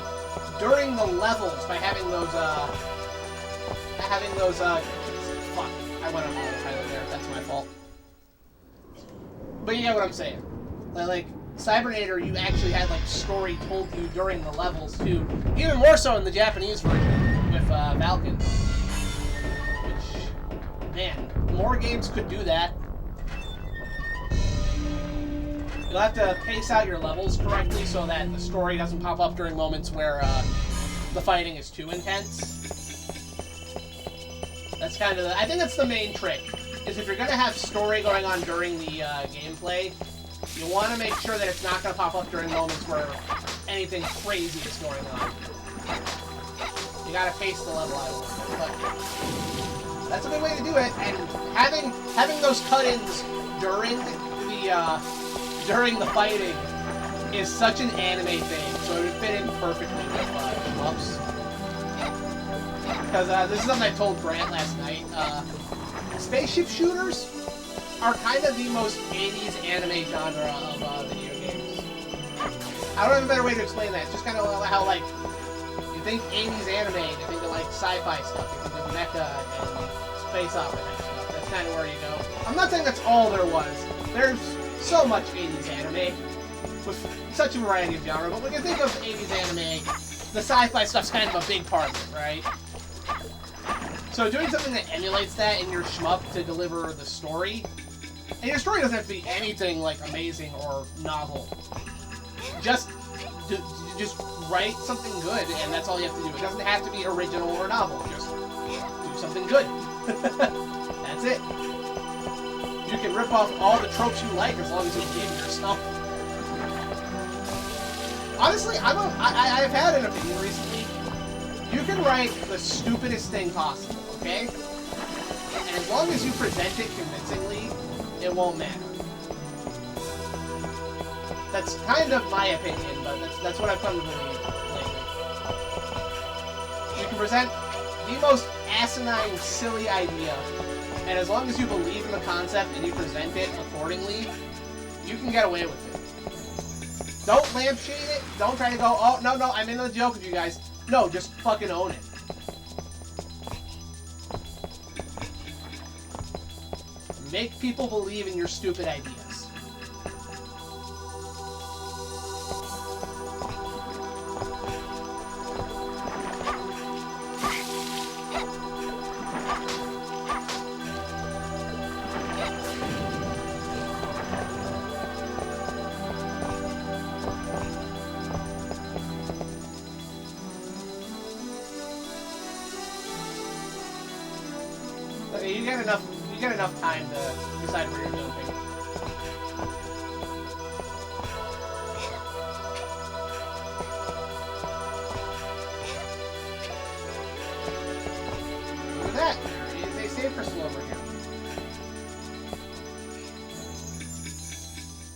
during the levels by having those fuck, I went on autopilot there, that's my fault. But you get what I'm saying. Like Cybernator, you actually had like story told you during the levels too. Even more so in the Japanese version with Falcon. Which, man, more games could do that. You'll have to pace out your levels correctly so that the story doesn't pop up during moments where the fighting is too intense. That's kind of I think that's the main trick. Is if you're going to have story going on during the gameplay, you want to make sure that it's not going to pop up during moments where anything crazy is going on. You got to pace the level out a little bit, but that's a good way to do it. And having those cut-ins during the fighting is such an anime thing, so it would fit in perfectly with shmups. Because this is something I told Grant last night. Spaceship shooters are kind of the most 80s anime genre of video games. I don't have a better way to explain that. It's just kind of how, like, you think 80s anime, you think of, like, sci-fi stuff, you think of mecha and space opera and stuff. That's kind of where you go. I'm not saying that's all there was. There's so much 80s anime with such a variety of genre, but when you think of 80s anime, the sci-fi stuff's kind of a big part of it, right? So doing something that emulates that in your shmup to deliver the story, and your story doesn't have to be anything like amazing or novel. Just write something good, and that's all you have to do. It doesn't have to be original or novel. Just do something good. That's it. You can rip off all the tropes you like as long as you give yourself. Honestly, I've had an opinion recently. You can write the stupidest thing possible, okay? And as long as you present it convincingly, it won't matter. That's kind of my opinion, but that's what I've come to believe lately. You can present the most asinine, silly idea, and as long as you believe in the concept and you present it accordingly, you can get away with it. Don't lampshade it. Don't try to go, oh, no, I'm in the joke with you guys. No, just fucking own it. Make people believe in your stupid ideas. You get enough time to decide where you're jumping. Look at that. There is a save crystal over here.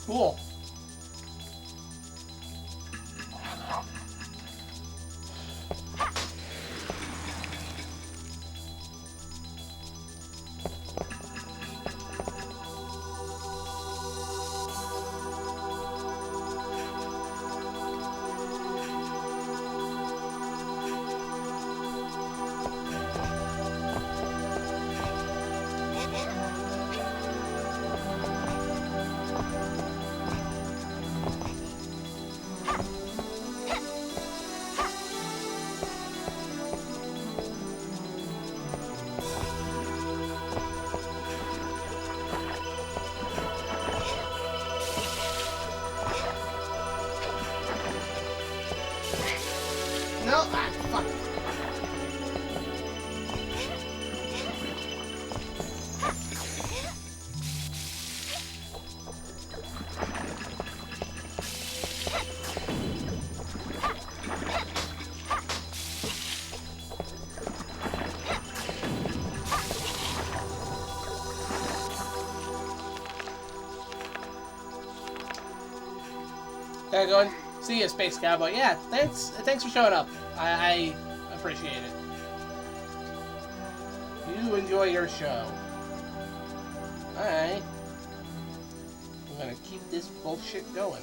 Cool. gotta go and see you, Space Cowboy. Yeah, thanks for showing up. I appreciate it. You enjoy your show. Alright. I'm gonna keep this bullshit going.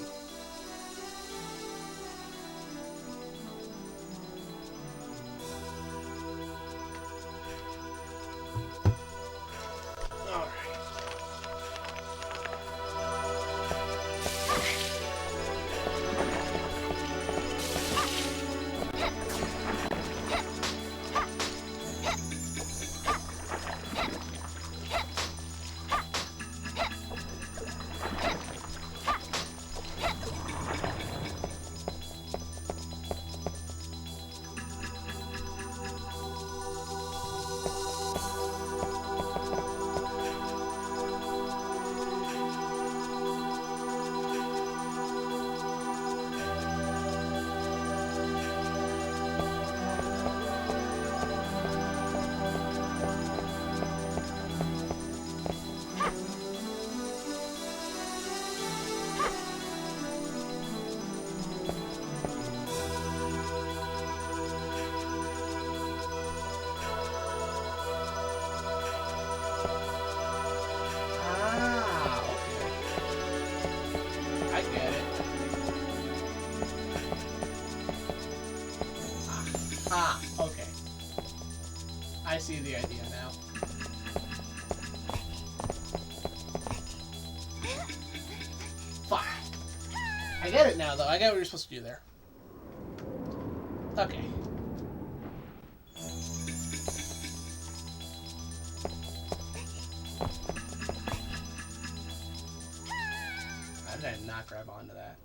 I see the idea now. Fuck. I get it now, though. I get what you're supposed to do there. Okay. How did I not grab onto that?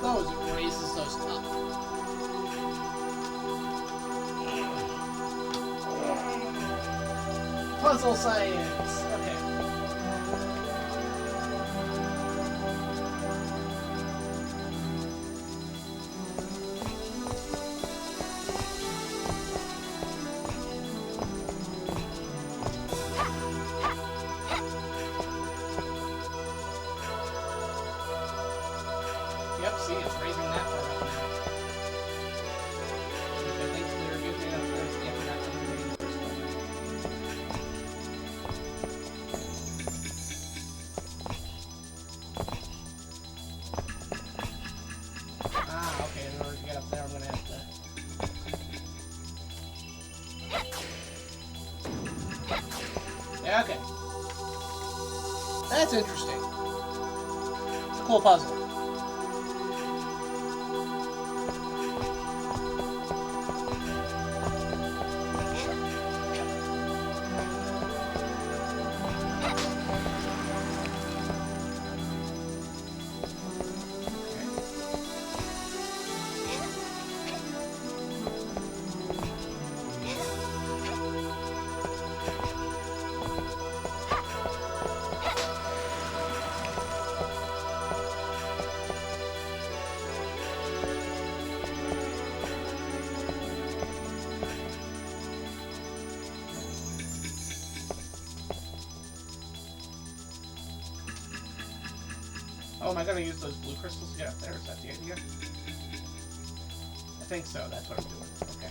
Those, it raises those up. Puzzle science! Okay. Yep, see, it's raising that part up now. Which I think clear gives me enough to get that underneath the first one. Ah, okay, in order to get up there, I'm gonna have to... Yeah, okay. That's interesting. It's a cool puzzle. Oh, am I going to use those blue crystals to get up there? Is that the idea? I think so. That's what I'm doing. Okay.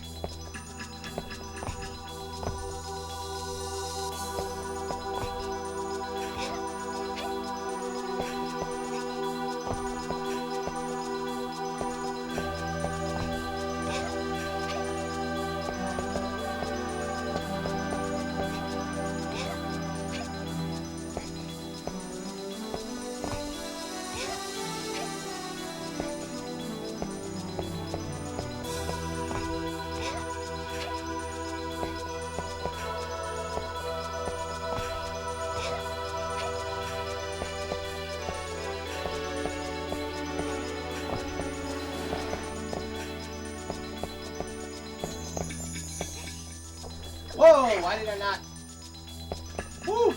Whoa! Why did I not? Woo!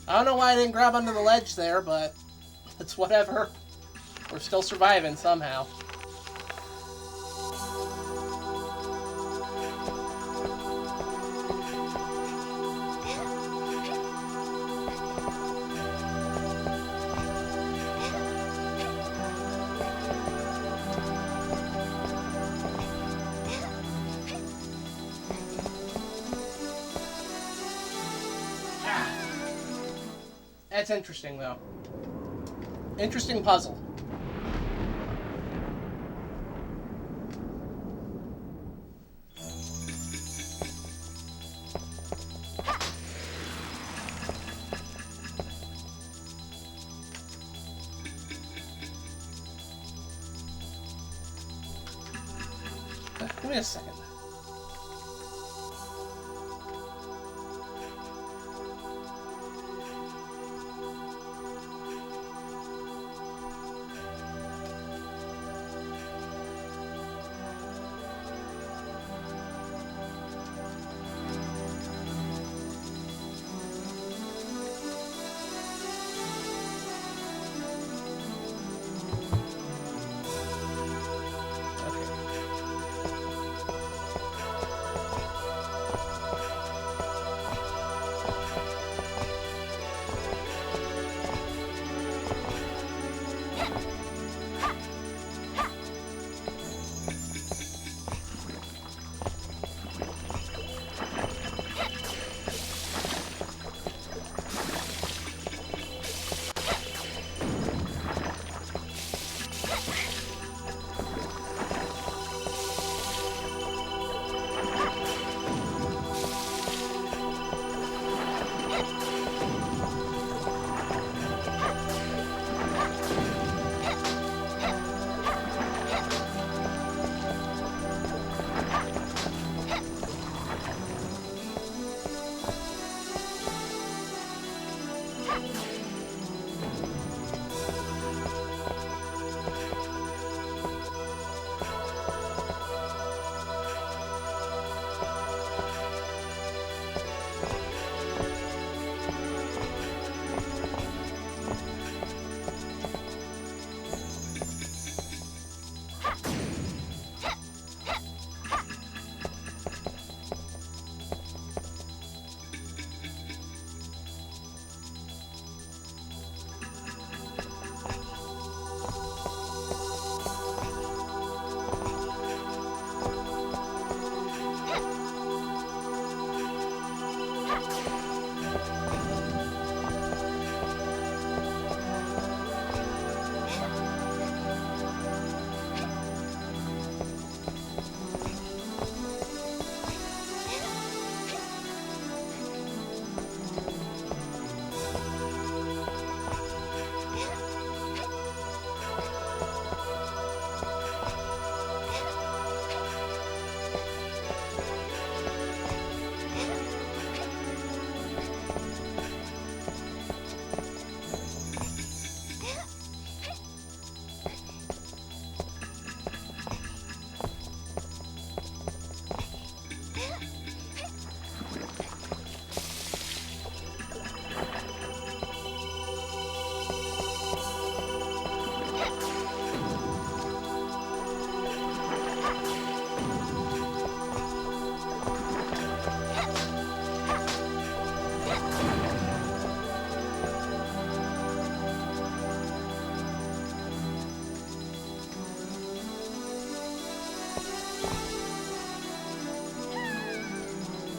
I don't know why I didn't grab onto the ledge there, but it's whatever. We're still surviving somehow. That's interesting, though. Interesting puzzle. Give me a second.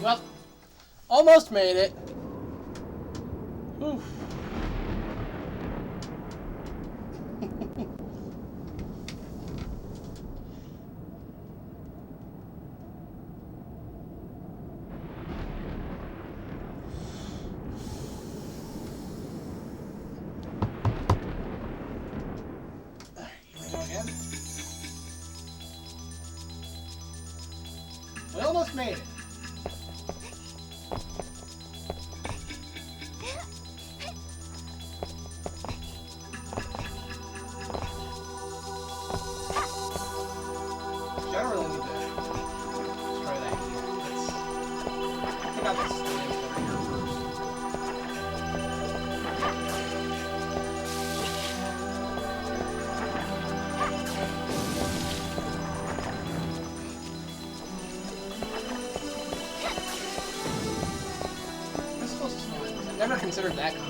Well, almost made it. Whew. Here we go again. We almost made it. Generally need to destroy that here. Let's pick out this stand over here first. This close is fine. I've never considered that concept.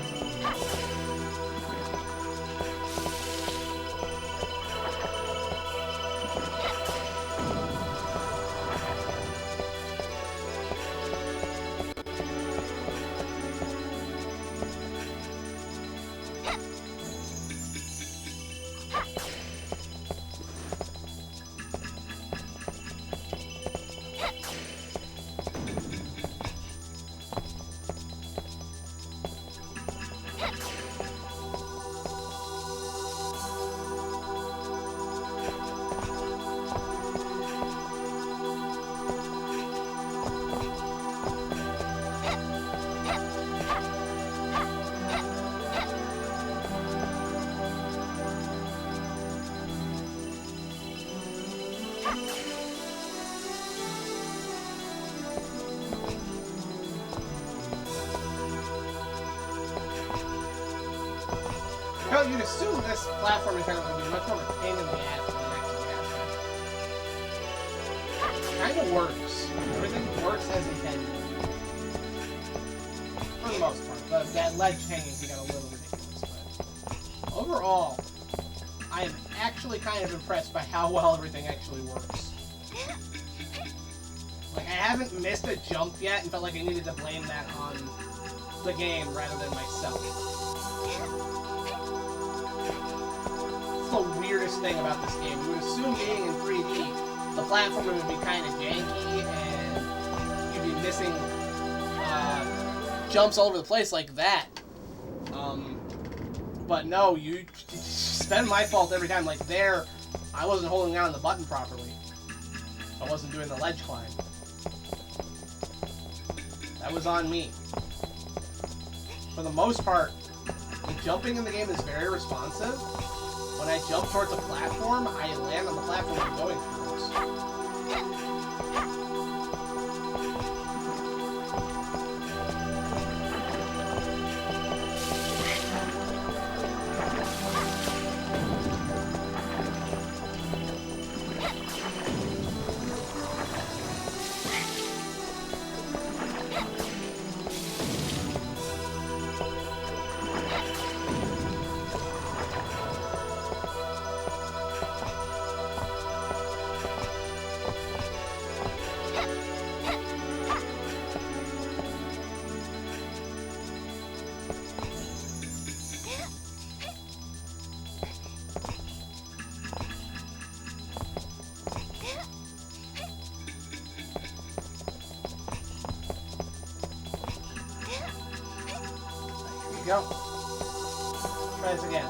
Well, you'd assume this platform mechanic would be much more of a pain in the ass than it actually has. Kind of works. Everything works as intended. For the most part. But that ledge hanging can get a little ridiculous. But overall, I am actually kind of impressed by how well everything actually works. Like, I haven't missed a jump yet and felt like I needed to blame that on the game rather than myself. The weirdest thing about this game. You would assume being in 3D, the platforming would be kind of janky and you'd be missing jumps all over the place like that. But no, it's been my fault every time. Like there, I wasn't holding down the button properly. I wasn't doing the ledge climb. That was on me. For the most part, the jumping in the game is very responsive. When I jump towards a platform, I land on the platform I'm going towards. Go. Try this again.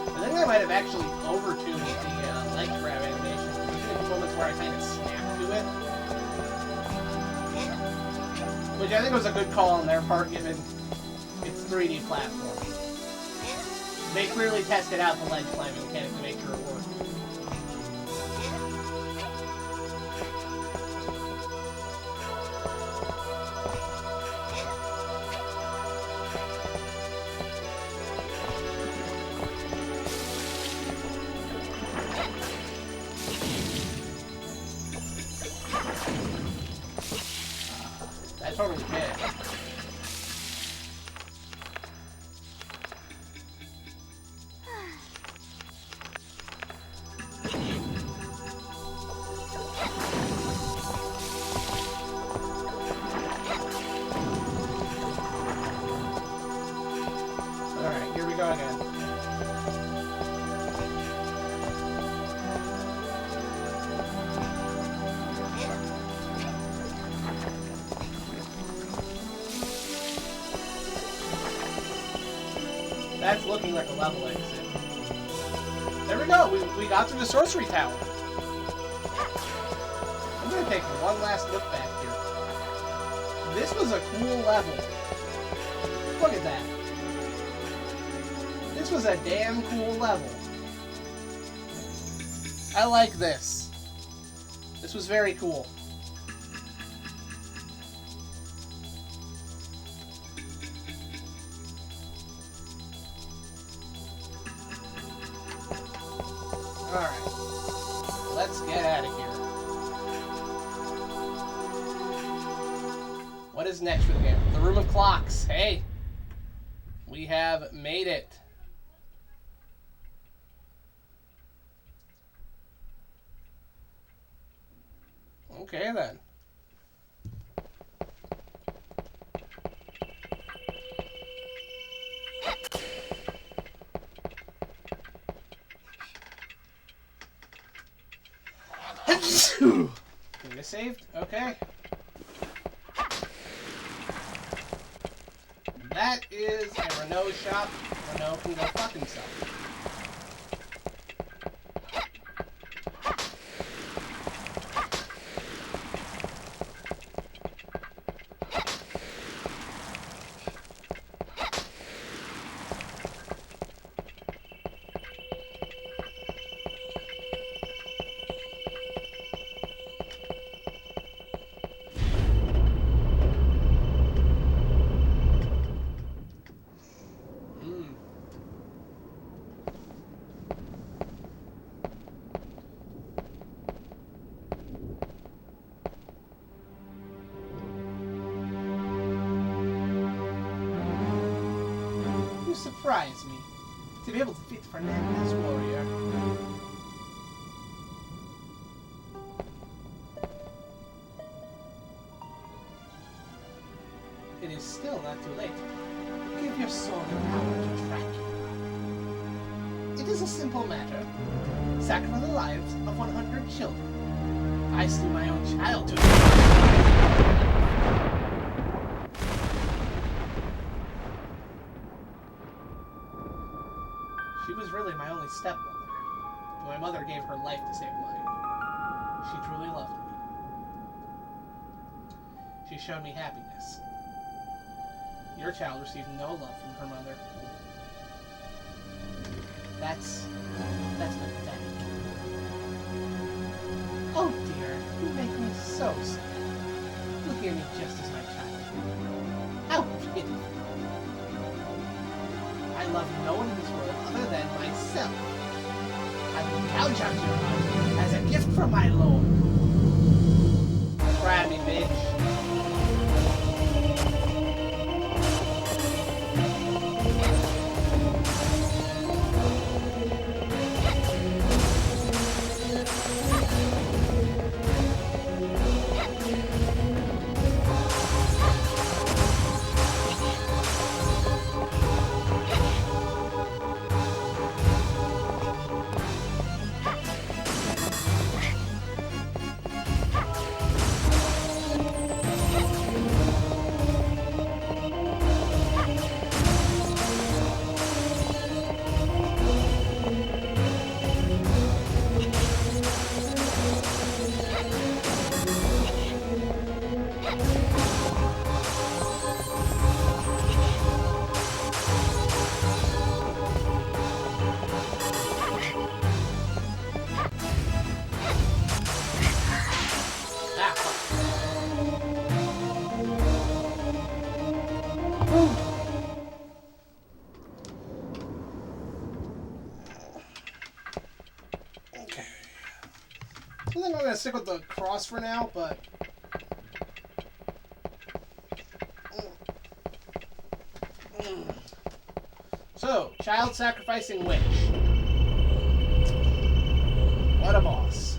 I think I might have actually over-tuned the leg grab animation. There's been moments where I kind of snap to it. Which I think was a good call on their part, given its 3D platform. They clearly tested out the ledge climbing mechanic to make sure it worked. That totally did. That's looking like a level exit. There we go. We got through the sorcery tower. I'm gonna take one last look back here. This was a cool level. Look at that. This was a damn cool level. I like this. This was very cool. Alright. Let's get out of here. What is next for the game? The Room of Clocks. Hey! We have made it. Okay then. Data saved? Okay. That is a Renault shop. Renault can go fuck himself. Surprise me to be able to defeat Fernandez warrior. It is still not too late. Give your soul the power to track you. It is a simple matter. Sacrifice the lives of 100 children. I slew my own child to She was really my only stepmother, but my mother gave her life to save mine. She truly loved me. She showed me happiness. Your child received no love from her mother. That's pathetic. Oh dear, you make me so sad. Look at me just as my child. How pitiful. I love no one in this world other than myself. I will gouge out your heart as a gift from my lord. Try me, bitch. I think I'm gonna stick with the cross for now, but so, child sacrificing witch. What a boss.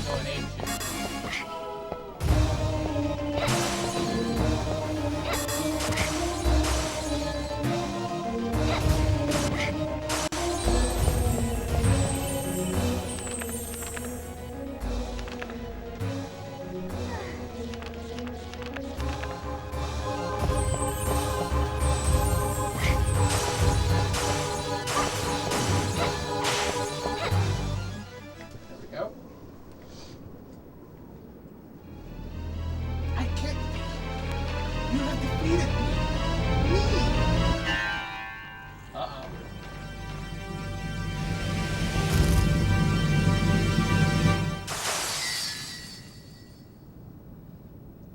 going ape shit. There we go. I can't. You have defeated me. Uh-oh.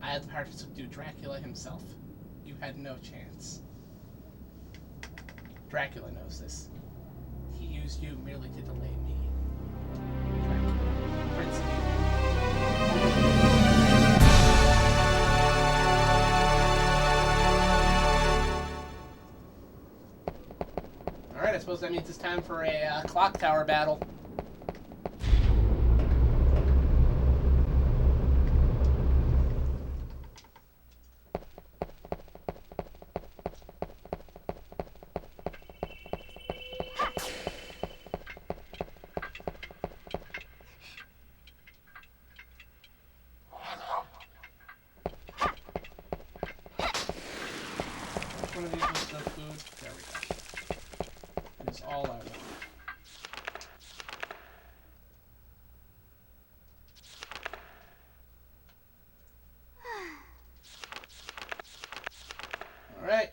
I had the power to subdue Dracula himself. You had no chance. Dracula knows this. He used you merely to delay me. Dracula. Prince of Alright, I suppose that means it's time for a clock tower battle. Which one of these was the food? There we go. It is all I want. Alright.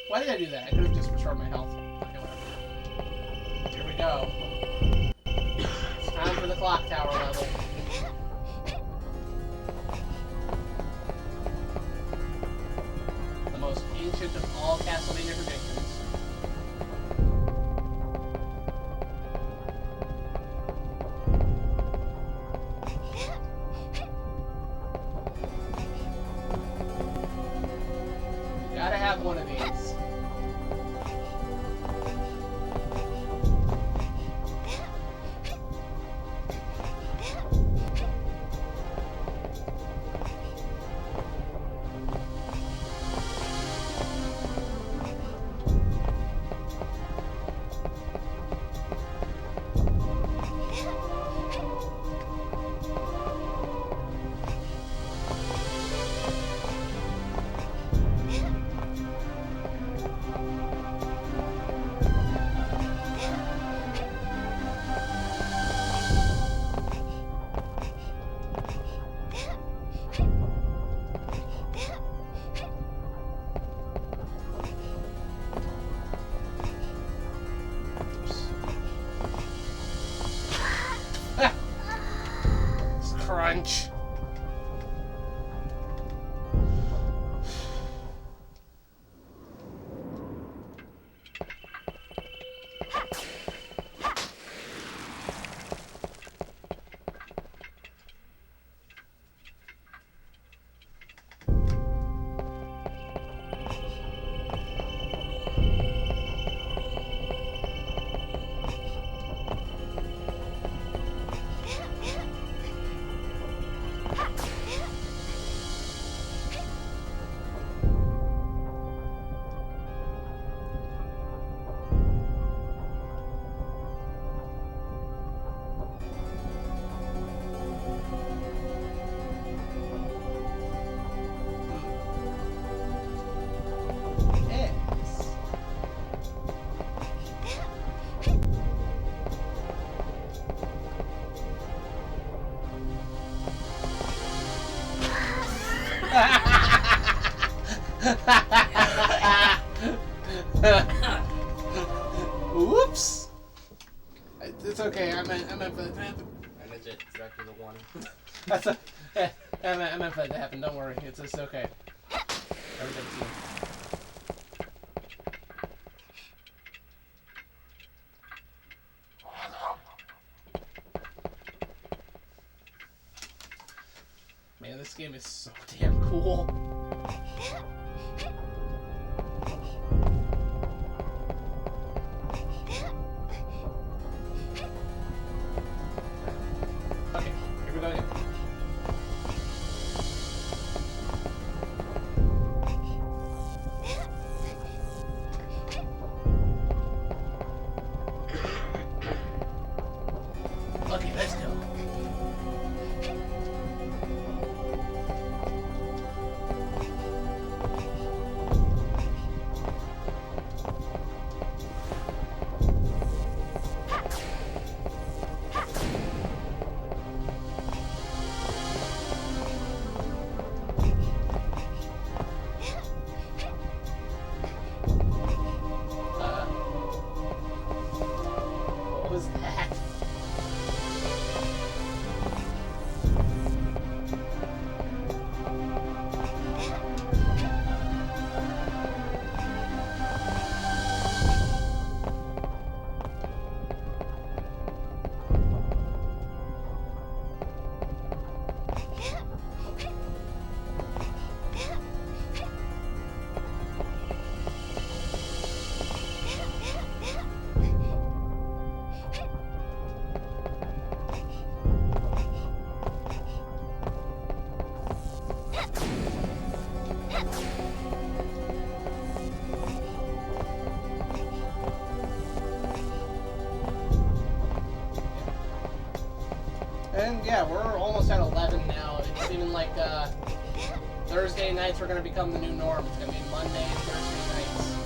Why did I do that? I could have just restored my health. Okay, whatever. Here we go. It's time for the clock tower level. The most ancient of all Castlevania traditions. You gotta have one of these. Crunch. Whoops! It's okay. I meant for that to happen. And it's it. Dracula 1. That's a. I meant for that to happen. Don't worry. It's okay. Everything's here. Man, this game is so damn cool. was that? And yeah, we're almost at 11 now. It's even like Thursday nights are going to become the new norm. It's going to be Monday and Thursday nights.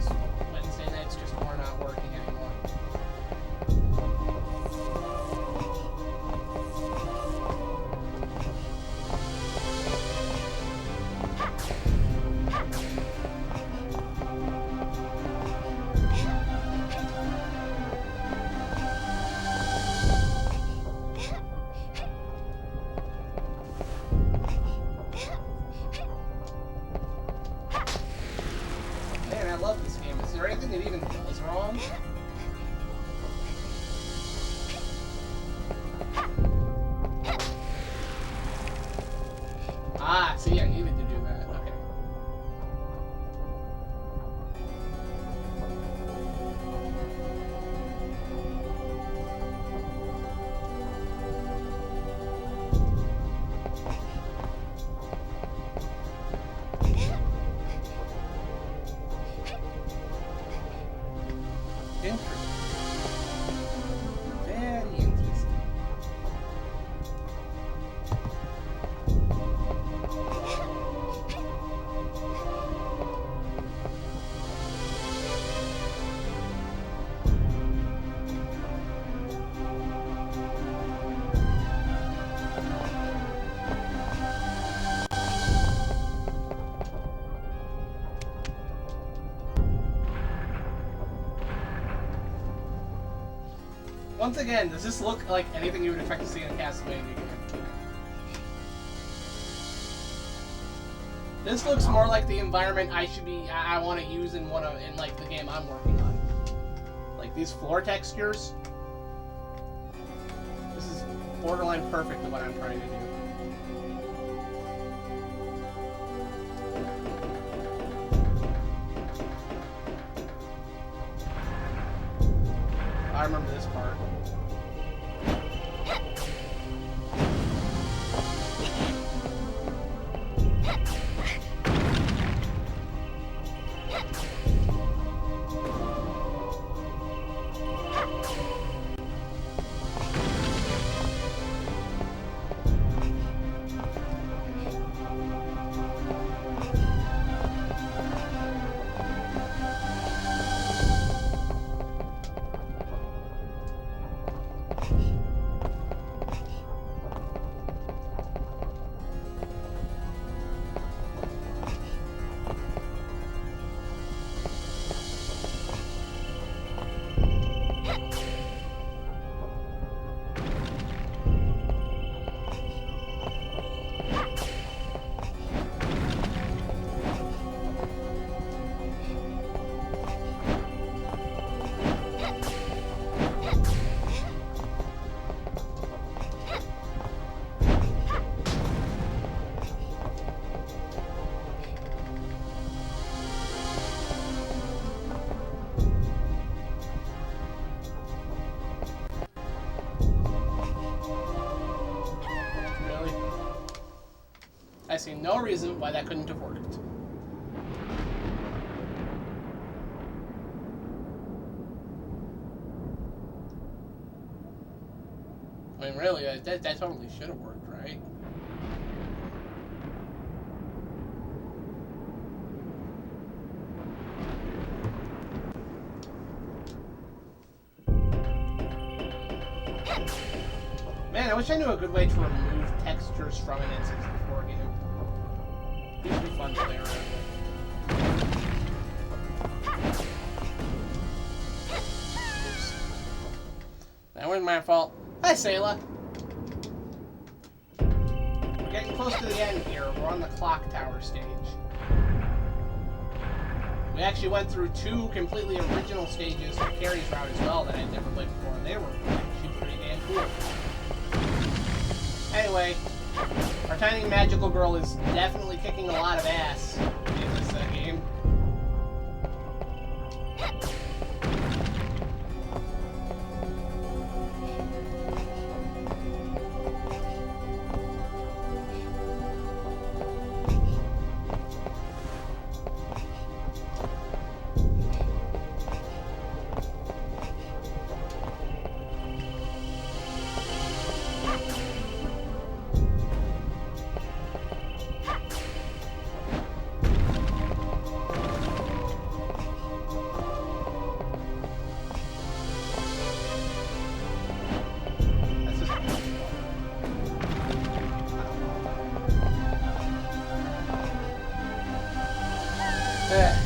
'Cause Wednesday nights just we're not working anymore. Man, I love this game. Is there anything it even does wrong? Ah, see, I needed to do that. Okay. Interesting. Very interesting. Once again, does this look like anything you would expect to see in a Castlevania game? This looks more like the environment I want to use in like the game I'm working on. Like these floor textures. This is borderline perfect to what I'm trying to do. I remember this part. I see no reason why that couldn't have worked. I mean, really, that totally should have worked, right? Man, I wish I knew a good way to remove textures from an N64 game. These would be fun to play around with. entirely my fault. Hi, Sayla. We're getting close to the end here. We're on the clock tower stage. We actually went through 2 completely original stages of Carrie's route as well that I'd never played before, and they were actually pretty damn cool. Anyway, our tiny magical girl is definitely kicking a lot of ass in this game.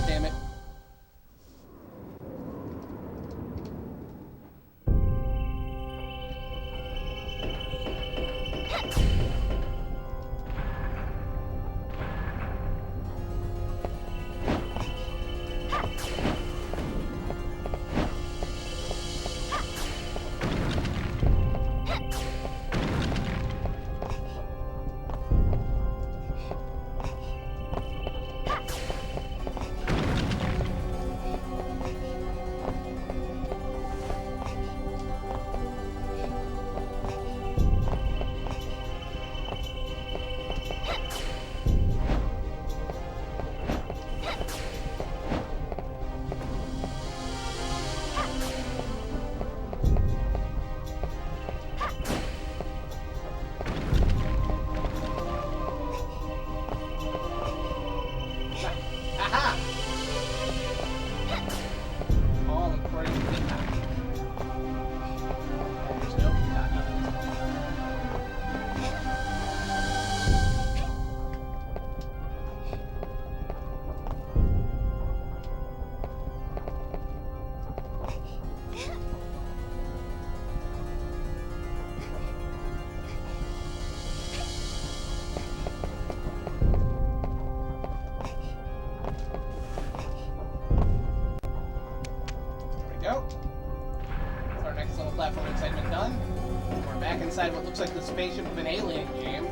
Damn it. Platforming segment done. We're back inside what looks like the spaceship of an alien game.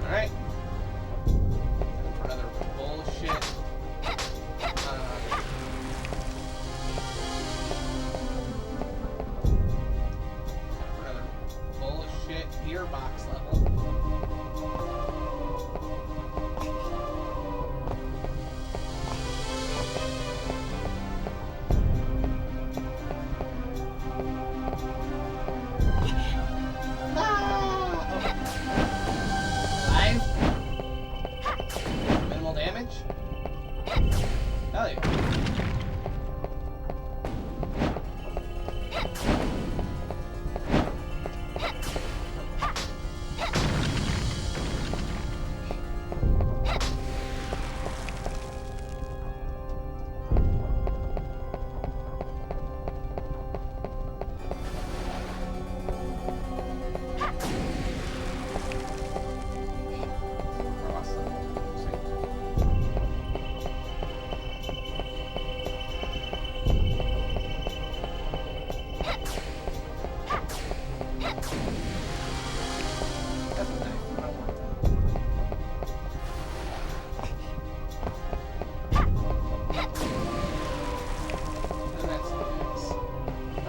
Alright. For another bullshit. For another bullshit gearbox level. Hell yeah.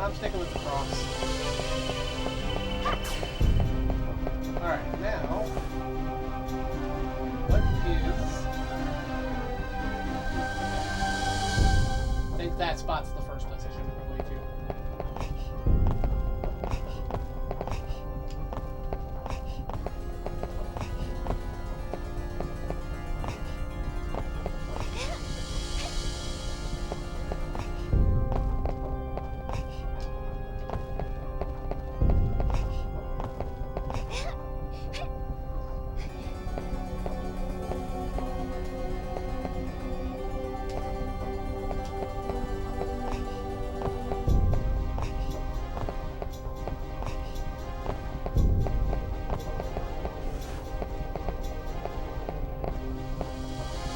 I'm sticking with the cross. Alright, now... what is... I think that spot's the first place I should have probably to.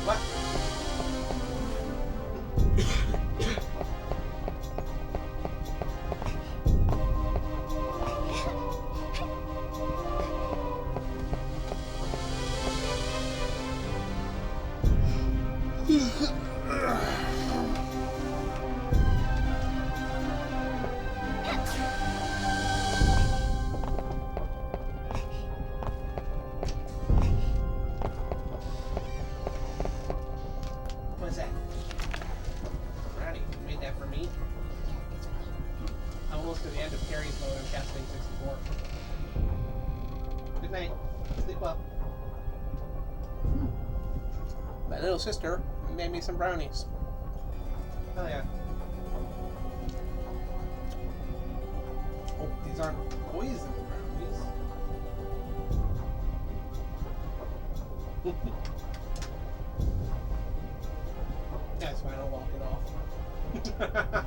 What? What's that? Brownie, you made that for me? I'm almost to the end of Carrie's mode on Castlevania 64. Good night. Sleep well. My little sister made me some brownies. Oh yeah. Oh, these aren't poison brownies. That's fine, I'll walk it off.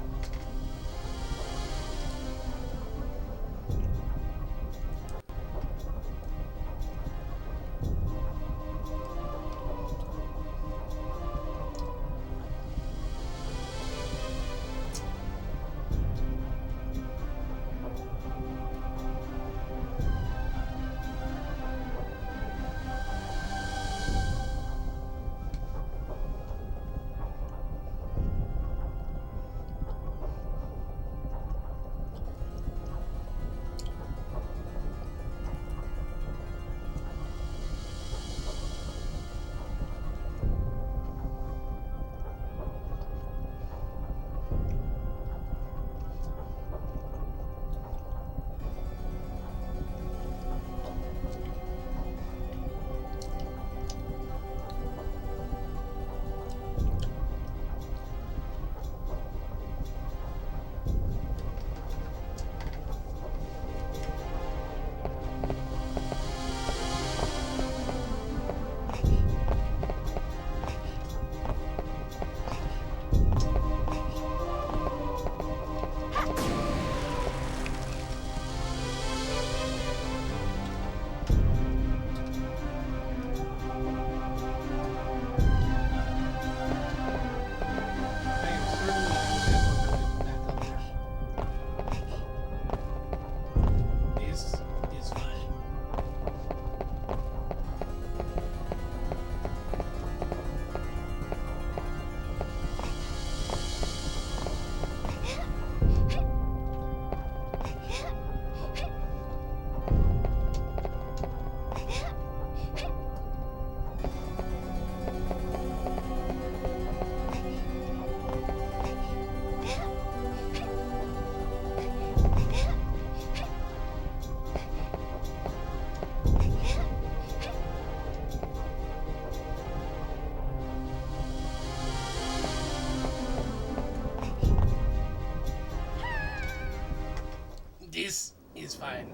This is fine.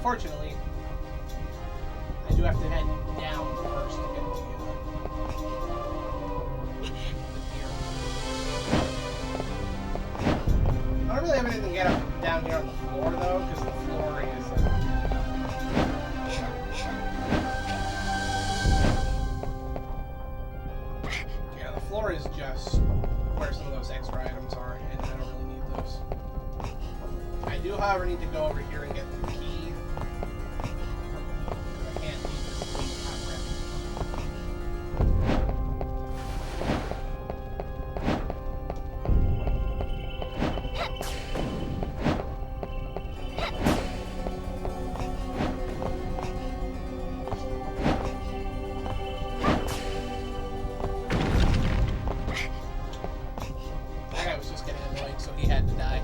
Unfortunately, I do have to head down first to get the I don't really have anything to get up down here on the floor though, because the flooring is yeah, the floor is just where some of those extra items are, and I don't really need those. I do, however, need to go over here and get the key. Because I can't leave this thing that guy was just getting annoyed, so he had to die.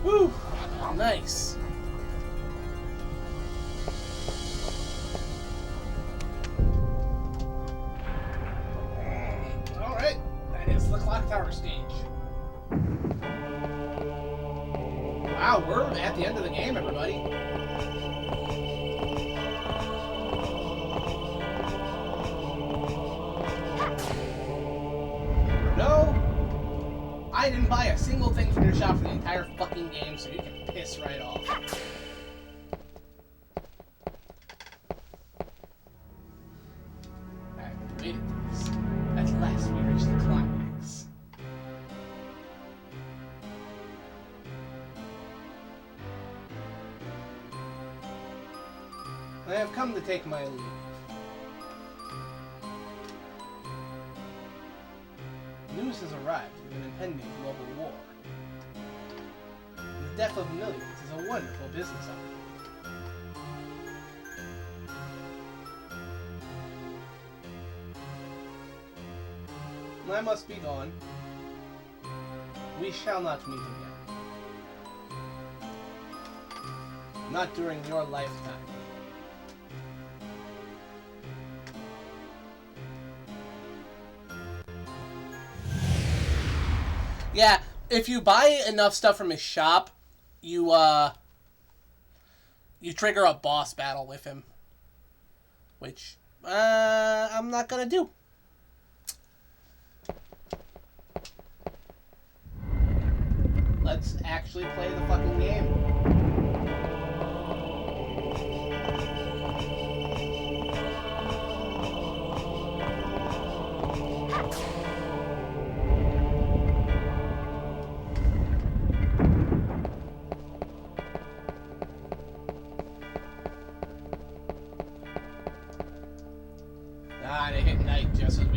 Whew, nice. Alright, that is the clock tower stage. Wow, we're at the end of the game, everybody. No, I didn't buy a single thing from your shop for the entire fucking game, so you can piss right off. I've been waiting for this. At last we reached the climax. I have come to take my leave. News has arrived of an impending global war. The death of millions is a wonderful business opportunity. I must be gone. We shall not meet again. Not during your lifetime. Yeah, if you buy enough stuff from his shop, you trigger a boss battle with him. Which, I'm not gonna do. Let's actually play the fucking game. Ah, they hit night just as we